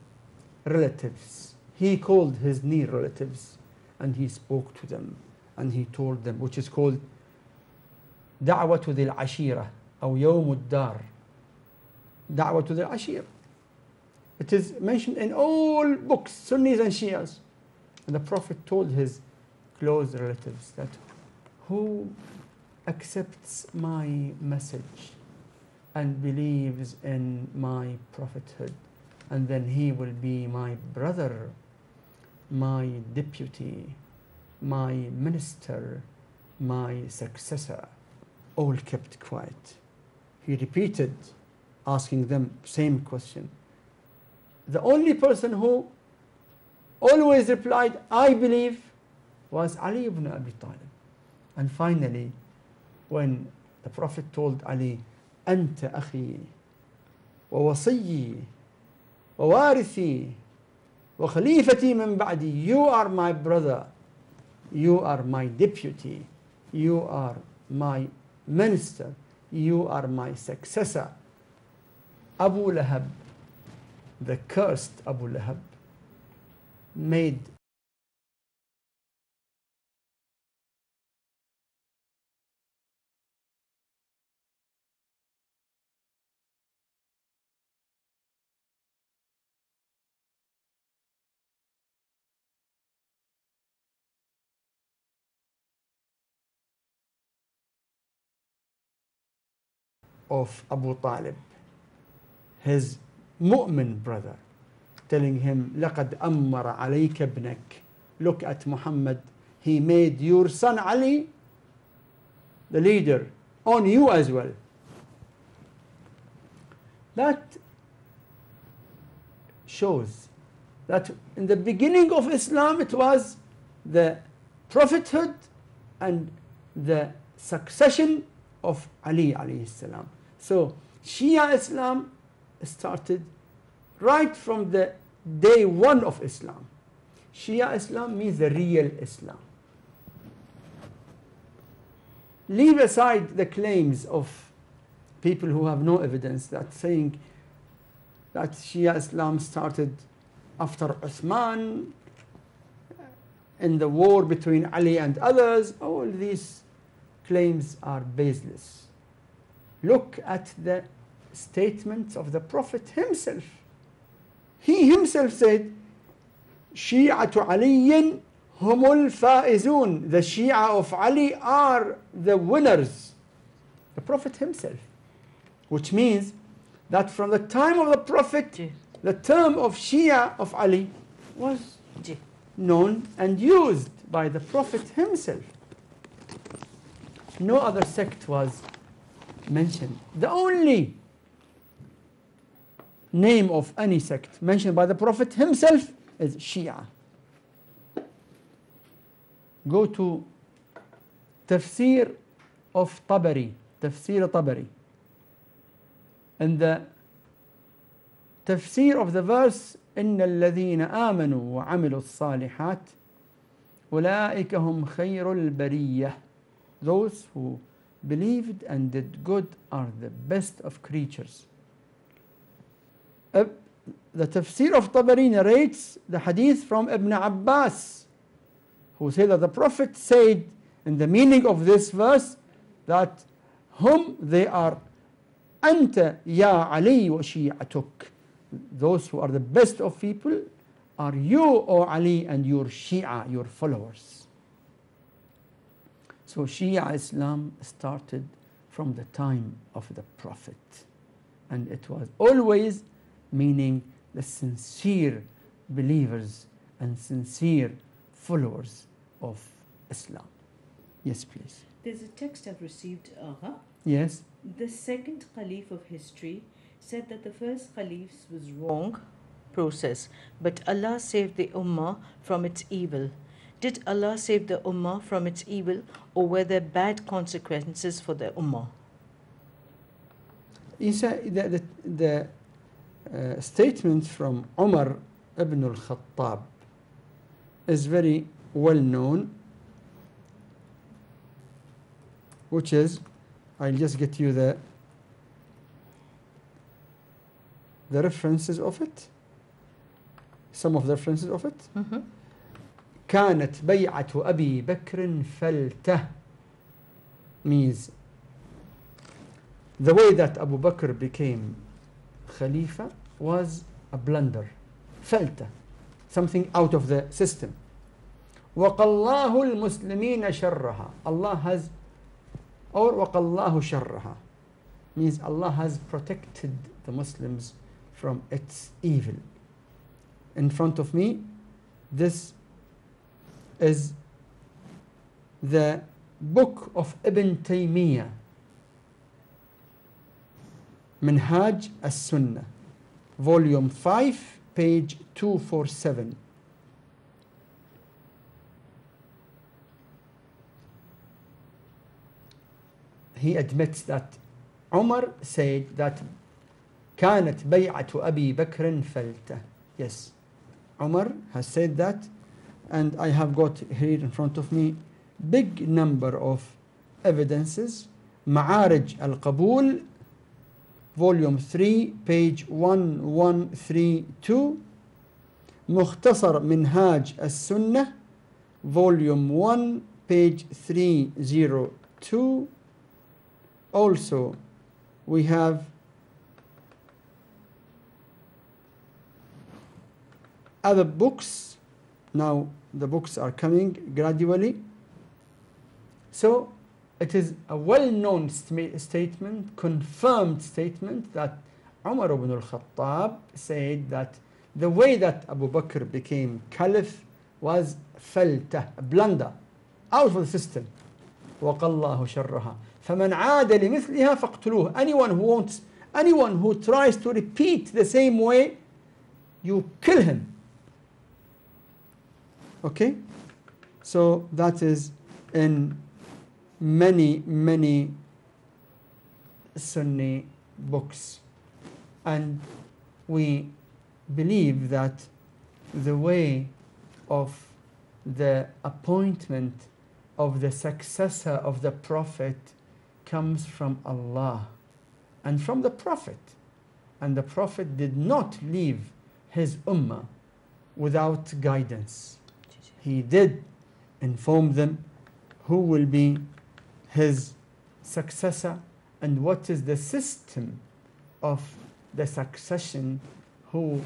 relatives. He called his near relatives and he spoke to them and he told them, which is called دعوة ذي العشيرة أو يوم الدار. دعوة ذي العشيرة. It is mentioned in all books, Sunnis and Shias. And the Prophet told his close relatives that who accepts my message and believes in my prophethood, and then he will be my brother, my deputy, my minister, my successor. All kept quiet. He repeated, asking them same question. The only person who always replied, I believe, was Ali ibn Abi Talib. And finally, when the Prophet told Ali, أنت أخي ووصي ووارثي وخليفتي من بعدي. You are my brother, you are my deputy, you are my minister, you are my successor. Abu Lahab, the cursed Abu Lahab, made of Abu Talib, his mu'min brother, telling him, لَقَدْ أَمَّرَ عَلَيْكَ ابْنَكَ. Look at Muhammad, he made your son Ali the leader, on you as well. That shows that in the beginning of Islam it was the prophethood and the succession of Ali alayhi salam. So Shia Islam started right from the day one of Islam. Shia Islam means the real Islam. Leave aside the claims of people who have no evidence, that saying that Shia Islam started after Uthman in the war between Ali and others. All these claims are baseless. Look at the statements of the Prophet himself. He himself said, Shi'atu Aliyin humul faizun. The Shia of Ali are the winners. The Prophet himself. Which means that from the time of the Prophet, the term of Shia of Ali was known and used by the Prophet himself. No other sect was mentioned. The only name of any sect mentioned by the Prophet himself is Shia. Go to Tafsir of Tabari, Tafsir Tabari. And the tafsir of the verse, إن الذين آمنوا وعملوا الصالحات أولئك هم خير البرية. Those who believed and did good are the best of creatures. The tafsir of Tabari narrates the hadith from Ibn Abbas, who said that the Prophet said in the meaning of this verse that whom they are أنت يا علي وشيعتك. Those who are the best of people are you, O Ali, and your Shia, your followers. So Shia Islam started from the time of the Prophet, and it was always meaning the sincere believers and sincere followers of Islam. Yes, please. There's a text I've received, Yes. The second Caliph of history said that the first Caliph's was wrong process, but Allah saved the Ummah from its evil. Did Allah save the Ummah from its evil, or were there bad consequences for the Ummah? The statement from Umar ibn al-Khattab is very well known, which is, I'll just get you the references of it, some of the references of it. كانت بيعة أبي بكر فلتة means the way that Abu Bakr became Khalifa was a blunder. فلتة, something out of the system. وقالله المسلمين شرها. Allah has, or وقالله شرها means Allah has protected the Muslims from its evil. In front of me, this is the book of Ibn Taymiyyah, Minhaj as-Sunnah, volume 5, page 247. He admits that Umar said that كانت بيعة أبي بكر فلتة. Yes. Umar has said that, and I have got here in front of me big number of evidences. Ma'arij al-Qabul, volume 3, page 1132. Mukhtasar Minhaj al-Sunnah, volume 1, page 302. Also, we have other books. Now the books are coming gradually. So it is a well-known statement, confirmed statement, that Umar ibn al-Khattab said that the way that Abu Bakr became caliph was faltah, a blunder, out of the system. وَقَ اللَّهُ شَرَّهَا فَمَنْ عَادَ لِمِثْلِهَا فَاقْتُلُوهُ. Anyone who tries to repeat the same way, you kill him. Okay? So that is in many Sunni books. And we believe that the way of the appointment of the successor of the Prophet comes from Allah and from the Prophet. And the Prophet did not leave his ummah without guidance. He did inform them who will be his successor and what is the system of the succession, who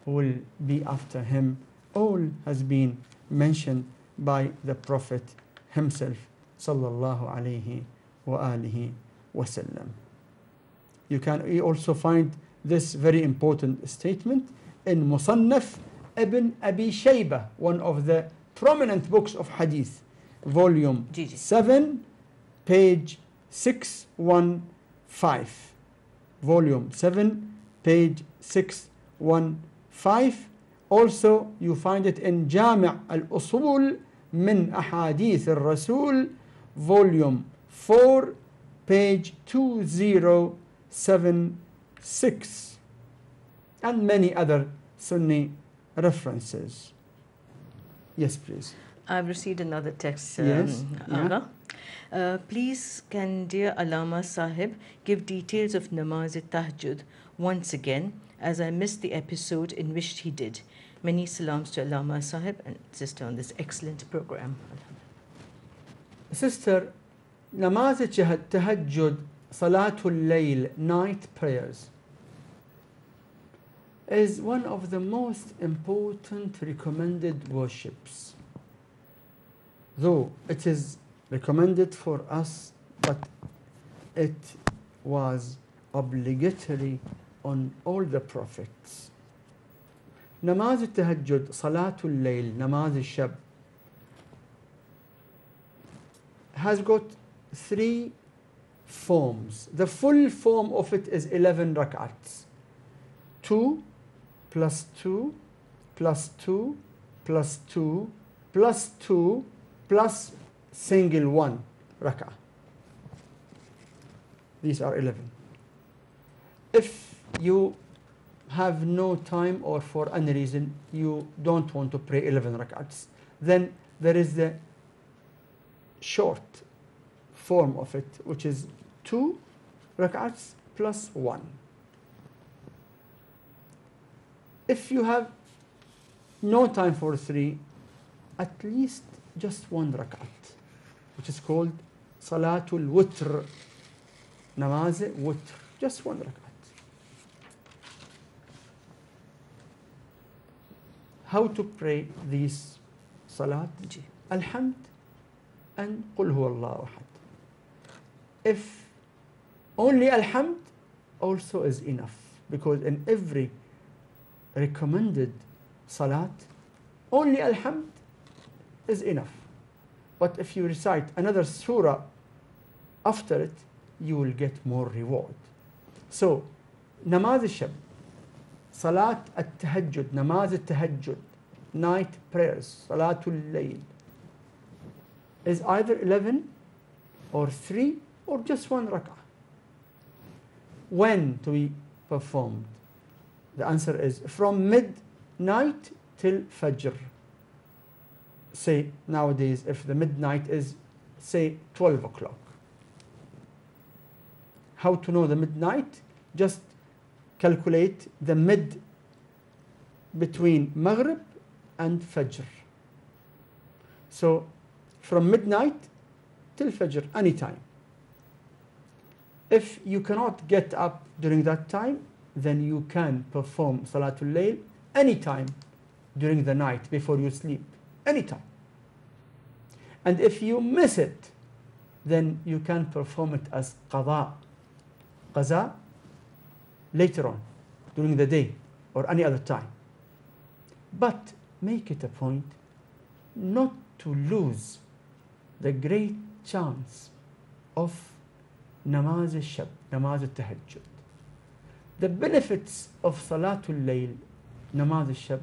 will be after him. All has been mentioned by the Prophet himself, sallallahu alayhi wa alihi wasallam. You can also find this very important statement in Musannaf Ibn Abi Shaybah, one of the prominent books of hadith, volume 7, page 615. Volume 7, page 615. Also, you find it in Jami' al-Usul min Ahadith al-Rasul, volume 4, page 2076, and many other Sunni references. Yes, please. I've received another text. Yes. Agha. Please, can dear Allama Sahib give details of namaz-e-tahajjud once again, as I missed the episode in which he did. Many salams to Allama Sahib and sister on this excellent program. Sister, namaz-e-tahajjud, salatul layl, night prayers, is one of the most important recommended worships. Though it is recommended for us, but it was obligatory on all the prophets. Namaz al-tahajjud, salatul layl, namaz al-shab, has got 3 forms. The full form of it is 11 rak'ats. 2 plus 2 plus 2 plus 2 plus 2 plus single 1 rak'ah. These are 11. If you have no time, or for any reason you don't want to pray 11 rak'ats, then there is the short form of it, which is 2 rak'ats plus 1. If you have no time for 3, at least just 1 rak'at, which is called salatul witr, namaz witr, just 1 rak'at. How to pray these salat? Alhamd and Qul huwa Allahu ahad. If only alhamd also is enough, because in every recommended salat, only alhamd is enough. But if you recite another surah after it, you will get more reward. So, namaz al-shab, salat al-tahajjud, namaz al-tahajjud, night prayers, salatul layl, is either 11 or 3 or just 1 rak'ah. When to be performed? The answer is from midnight till Fajr. Say nowadays, if the midnight is, say, 12 o'clock. How to know the midnight? Just calculate the mid between Maghrib and Fajr. So from midnight till Fajr, any time. If you cannot get up during that time, then you can perform Salatul Layl anytime during the night before you sleep, anytime. And if you miss it, then you can perform it as qada, qaza, later on, during the day or any other time. But make it a point not to lose the great chance of namaz al-shab, namaz al-tahajjud. The benefits of Salatul Layl, namaz al-shab,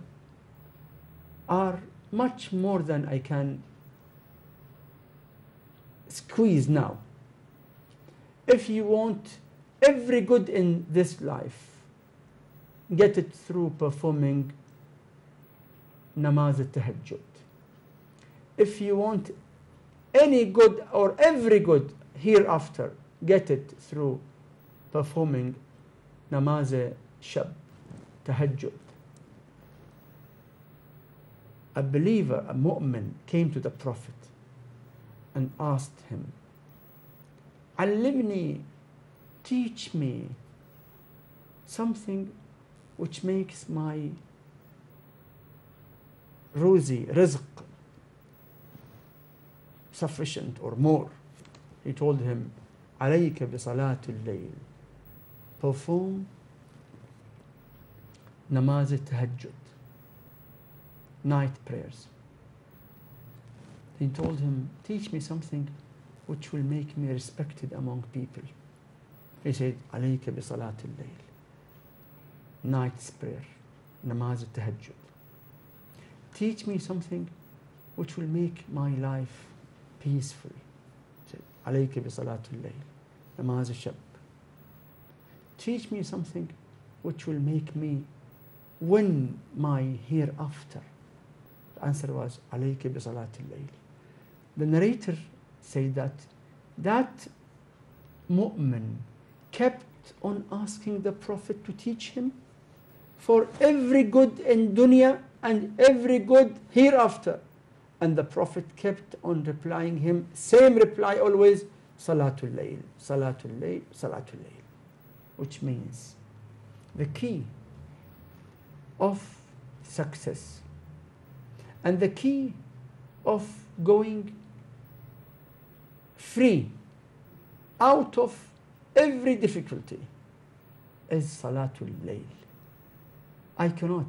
are much more than I can squeeze now. If you want every good in this life, get it through performing namaz al-tahajjud. If you want any good or every good hereafter, get it through performing namaz al-shab, tahajjud. A believer, a mu'min, came to the Prophet and asked him, "Allimni, teach me something which makes my ruzi, rizq, sufficient or more." He told him, "Alayka bi salatul layl." Perform namaz al-tahajjud, night prayers. He told him, "Teach me something which will make me respected among people." He said, "Alayka bi salatul layl." Night's prayer, namaz al-tahajjud. Teach me something which will make my life peaceful. He said, "Alayka bi salatul layl." Namaz al-shab. Teach me something which will make me win my hereafter. The answer was, "Alayka bi salatul layl." The narrator said that mu'min kept on asking the Prophet to teach him for every good in dunya and every good hereafter. And the Prophet kept on replying him, same reply always, Salatul Layl, Salatul Layl, Salatul Layl. Which means the key of success and the key of going free out of every difficulty is Salatul Layl. I cannot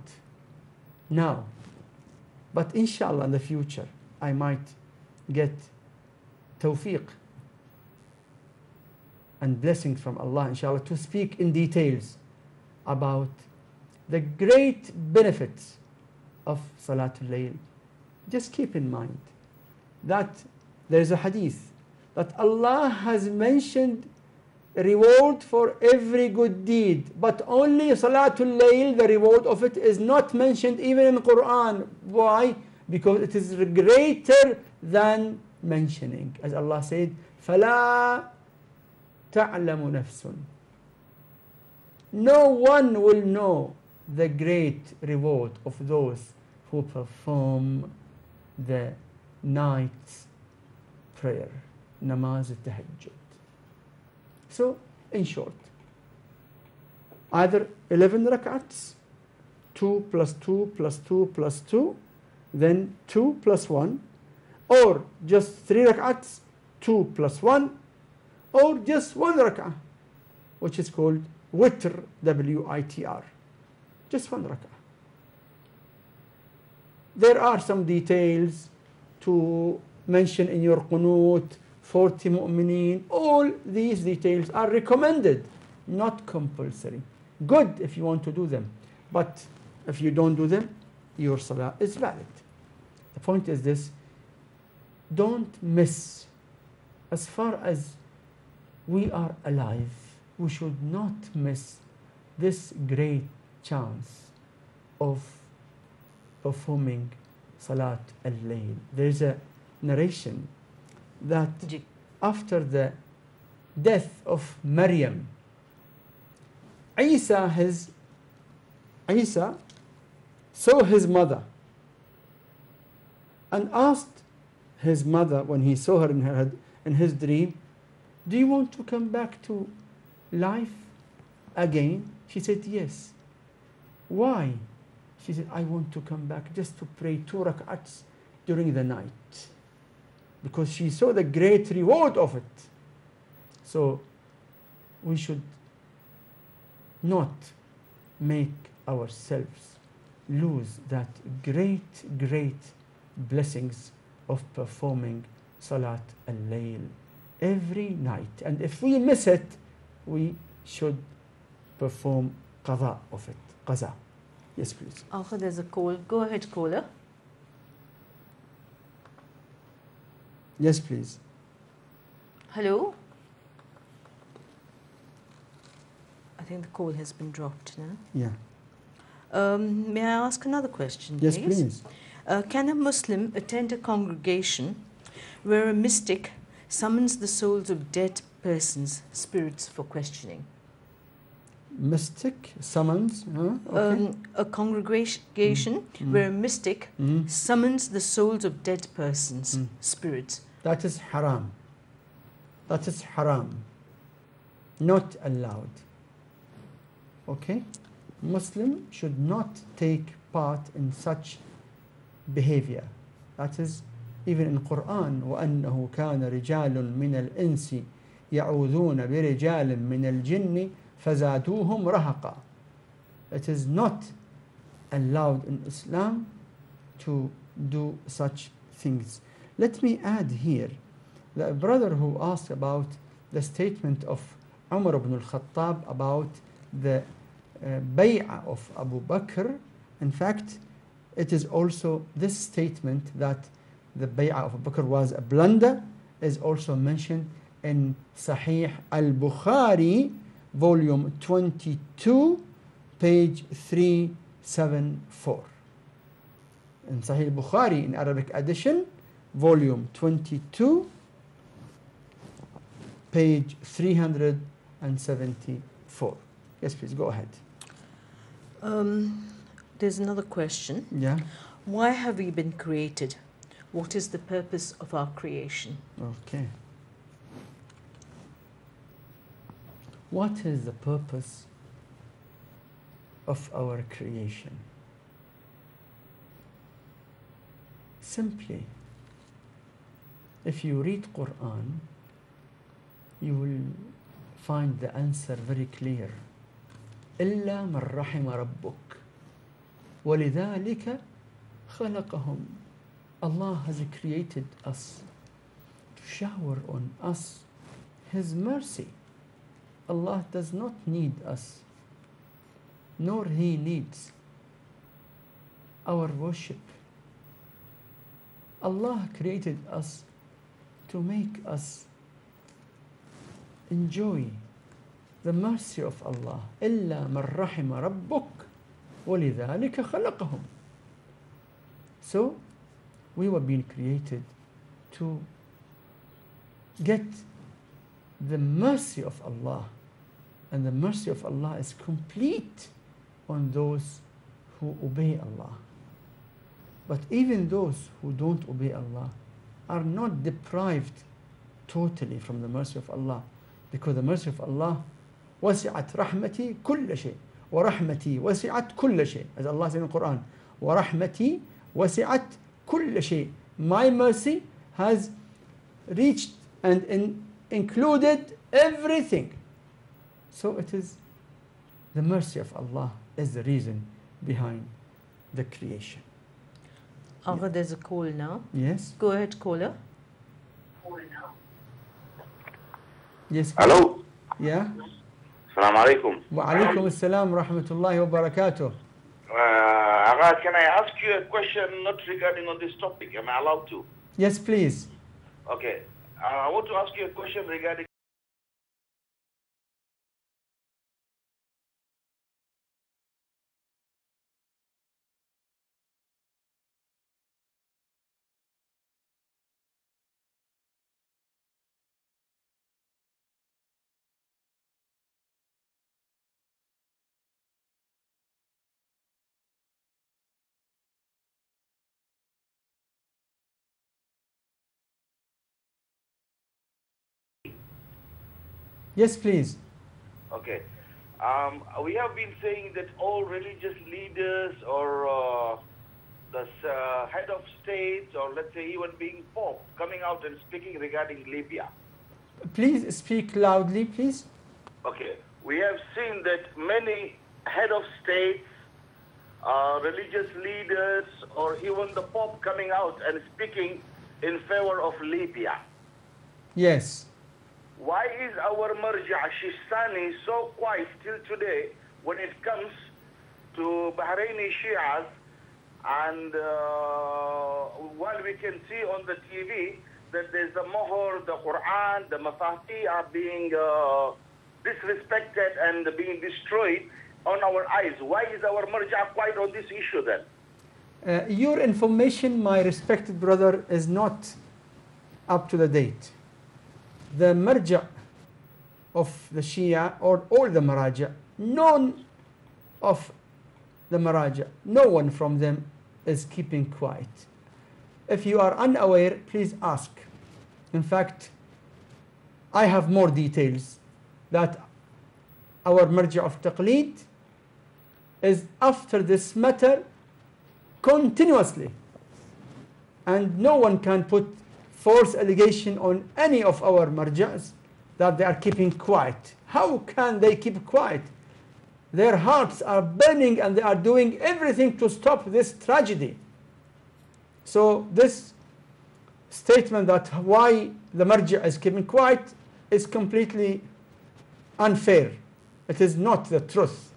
now, but inshallah in the future I might get tawfiq and blessings from Allah inshallah to speak in details about the great benefits of Salatul Layl. Just keep in mind that there is a hadith that Allah has mentioned reward for every good deed, but only Salatul Layl, the reward of it is not mentioned even in Quran. Why? Because it is greater than mentioning. As Allah said, فَلَا تَعْلَمُ نَفْسٌ. No one will know the great reward of those who perform the night's prayer, namaz al-tahajjud. So, in short, either 11 rak'ats, 2 plus 2 plus 2 plus 2, then 2 plus 1, or just 3 rak'ats, 2 plus 1, or just 1 rak'ah, which is called witr, W-I-T-R, just 1 rak'ah. There are some details to mention in your qunut, 40 mu'mineen, all these details are recommended, not compulsory. Good if you want to do them, but if you don't do them, your salah is valid. The point is this: don't miss, as far as we are alive, we should not miss this great chance of performing Salat al-Layl. There's a narration that after the death of Maryam, Isa saw his mother and asked his mother when he saw her in his dream, do you want to come back to life again? She said, yes. Why? She said, I want to come back just to pray 2 rak'ats during the night, because she saw the great reward of it. So we should not make ourselves lose that great blessings of performing Salat al-Layl every night. And if we miss it, we should perform qada of it. Qaza. Yes, please. Alkha, there's a call. Go ahead, caller. Yes, please. Hello? I think the call has been dropped now. Yeah. May I ask another question, Yes, please? please. Can a Muslim attend a congregation where a mystic summons the souls of dead persons, spirits, for questioning? Mystic summons. Okay. A congregation where a mystic summons the souls of dead persons, spirits. That is haram. That is haram. Not allowed. Okay? Muslim should not take part in such behavior. That is even in Quran. وَأَنَّهُ كَانَ رِجَالٌ مِنَ الْإِنسِ يَعُوذُونَ بِرِجَالٍ مِنَ الْجِنِّ فَزَادُوهُمْ رَهَقًا. It is not allowed in Islam to do such things. Let me add here, the brother who asked about the statement of Umar ibn al-Khattab about the bay'ah of Abu Bakr. In fact, it is also this statement that the bay'ah of Abu Bakr was a blunder is also mentioned in Sahih al-Bukhari, volume 22, page 374. In Sahih al-Bukhari, in Arabic edition, volume 22, page 374. Yes, please, go ahead. There's another question. Yeah. Why have we been created? What is the purpose of our creation? Okay. What is the purpose of our creation? Simply, if you read Quran, you will find the answer very clear. إلا من رحم ربك ولذلك خلقهم. Allah has created us to shower on us His mercy. Allah does not need us, nor He needs our worship. Allah created us to make us enjoy the mercy of Allah. إلا من رحم ربك ولذلك خلقهم. So we were being created to get the mercy of Allah, and the mercy of Allah is complete on those who obey Allah. But even those who don't obey Allah are not deprived totally from the mercy of Allah, because the mercy of Allah وسعت رحمتي كل شيء ورحمتي وسعت كل شيء, as Allah says in the Quran, ورحمتي وسعت كل شيء. My mercy has reached and included everything. So it is the mercy of Allah is the reason behind the creation. Alva, there's a call now. Yes. Go ahead, caller. Yes. Hello. Yeah. Assalamu alaikum. Wa alaikum assalam wa rahmatullahi wa barakatuh. Agha, can I ask you a question not regarding on this topic? Am I allowed to? Yes, please. Okay. I want to ask you a question regarding Yes, please. Okay. We have been saying that all religious leaders or the head of states, or let's say even being Pope, coming out and speaking regarding Libya. Please speak loudly, please. Okay. We have seen that many head of states, religious leaders, or even the Pope coming out and speaking in favor of Libya. Yes. Why is our Marja' Shistani so quiet till today when it comes to Bahraini Shias? And while we can see on the TV that there's the Mohor, the Quran, the Masahti are being disrespected and being destroyed on our eyes. Why is our Marja' quiet on this issue then? Your information, my respected brother, is not up to the date. The marja' of the Shia or all the maraja', none of the maraja', no one from them is keeping quiet. If you are unaware, please ask. In fact, I have more details that our marja' of taqleed is after this matter continuously, and no one can put false allegation on any of our marja'as that they are keeping quiet. How can they keep quiet? Their hearts are burning and they are doing everything to stop this tragedy. So this statement that why the marja' is keeping quiet is completely unfair. It is not the truth.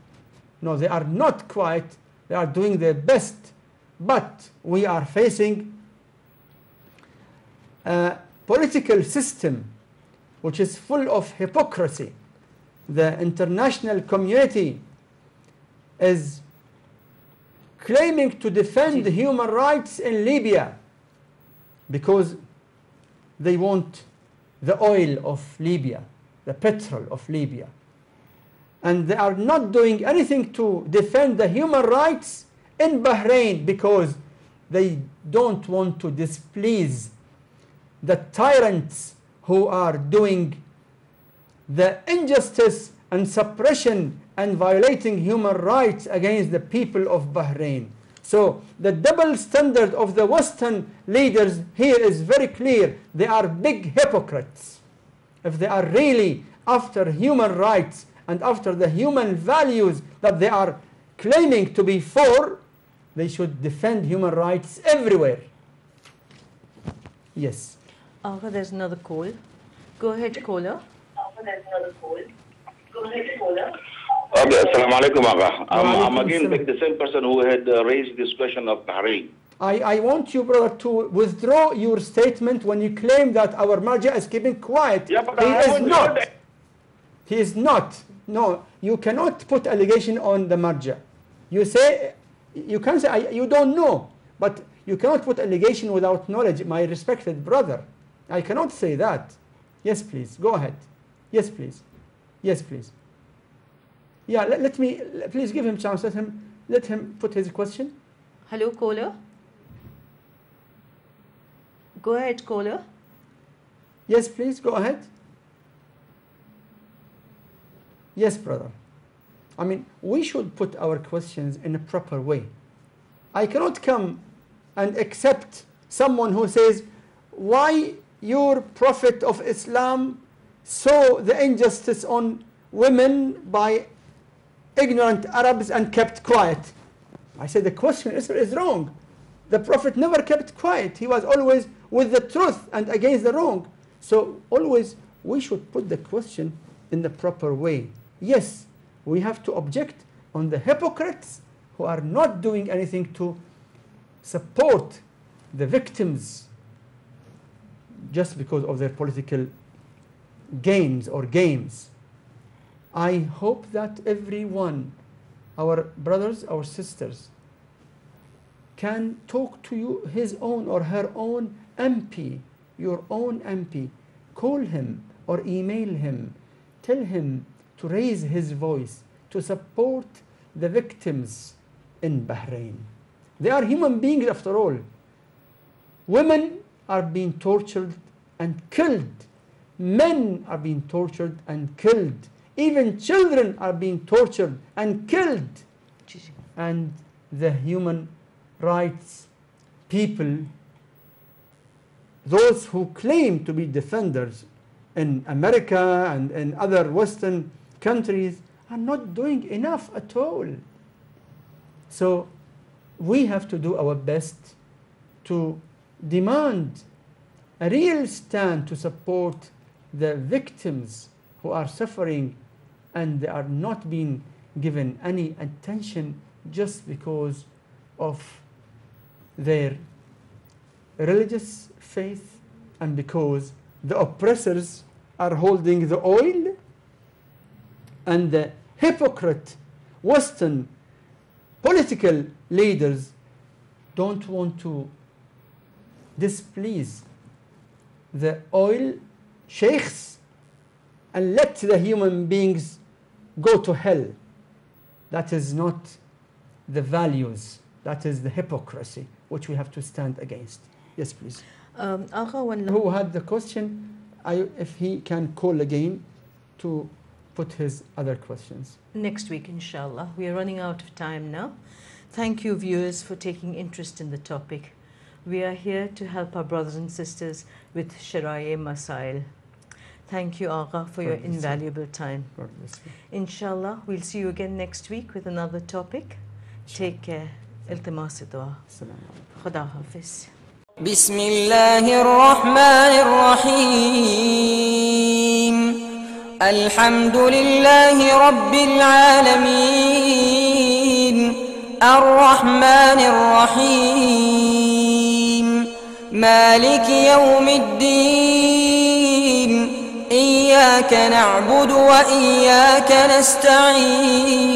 No, they are not quiet. They are doing their best. But we are facing a political system which is full of hypocrisy. The international community is claiming to defend human rights in Libya because they want the oil of Libya, the petrol of Libya. And they are not doing anything to defend the human rights in Bahrain because they don't want to displease the tyrants who are doing the injustice and suppression and violating human rights against the people of Bahrain. So the double standard of the Western leaders here is very clear. They are big hypocrites. If they are really after human rights and after the human values that they are claiming to be for, they should defend human rights everywhere. Yes. There's another call. Go ahead, caller. Okay, assalamu alaikum, Agha. I'm again like the same person who had raised this question of Bahrain. I want you, brother, to withdraw your statement when you claim that our marja' is keeping quiet. Yeah, but he I is not. He is not. No, you cannot put allegation on the marja'. You say, you can say, you don't know, but you cannot put allegation without knowledge, my respected brother. I cannot say that. Yes, please, go ahead. Yes, please. Yes, please. Yeah, let me, please give him a chance. Let him put his question. Hello, caller. Go ahead, caller. Yes, please, go ahead. Yes, brother. I mean, we should put our questions in a proper way. I cannot come and accept someone who says, why your Prophet of Islam saw the injustice on women by ignorant Arabs and kept quiet. I said the question is wrong. The Prophet never kept quiet. He was always with the truth and against the wrong. So always we should put the question in the proper way. Yes, we have to object on the hypocrites who are not doing anything to support the victims just because of their political gains or games. I hope that everyone, our brothers, our sisters, can talk to you, his own or her own MP, your own MP. Call him or email him. Tell him to raise his voice to support the victims in Bahrain. They are human beings after all. Women are being tortured and killed Men are being tortured and killed. Even children are being tortured and killed. And the human rights people, those who claim to be defenders in America and in other Western countries, are not doing enough at all. So we have to do our best to demand a real stand to support the victims who are suffering and they are not being given any attention just because of their religious faith and because the oppressors are holding the oil and the hypocrite Western political leaders don't want to displease the oil sheikhs and let the human beings go to hell. That is not the values, that is the hypocrisy which we have to stand against. Yes, please. Who had the question, if he can call again to put his other questions. Next week, inshallah. We are running out of time now. Thank you, viewers, for taking interest in the topic. We are here to help our brothers and sisters with Shara'i Masail. Thank you, Agha, for your invaluable time. Inshallah, we'll see you again next week with another topic. Take care. Iltimas dua. Khuda Hafiz. بسم الله الرحمن الرحيم الحمد لله رب العالمين الرحمن الرحيم مالك يوم الدين إياك نعبد وإياك نستعين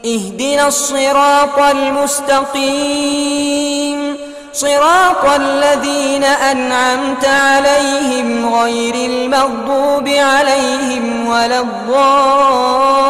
اهدنا الصراط المستقيم صراط الذين أنعمت عليهم غير المغضوب عليهم ولا الضالين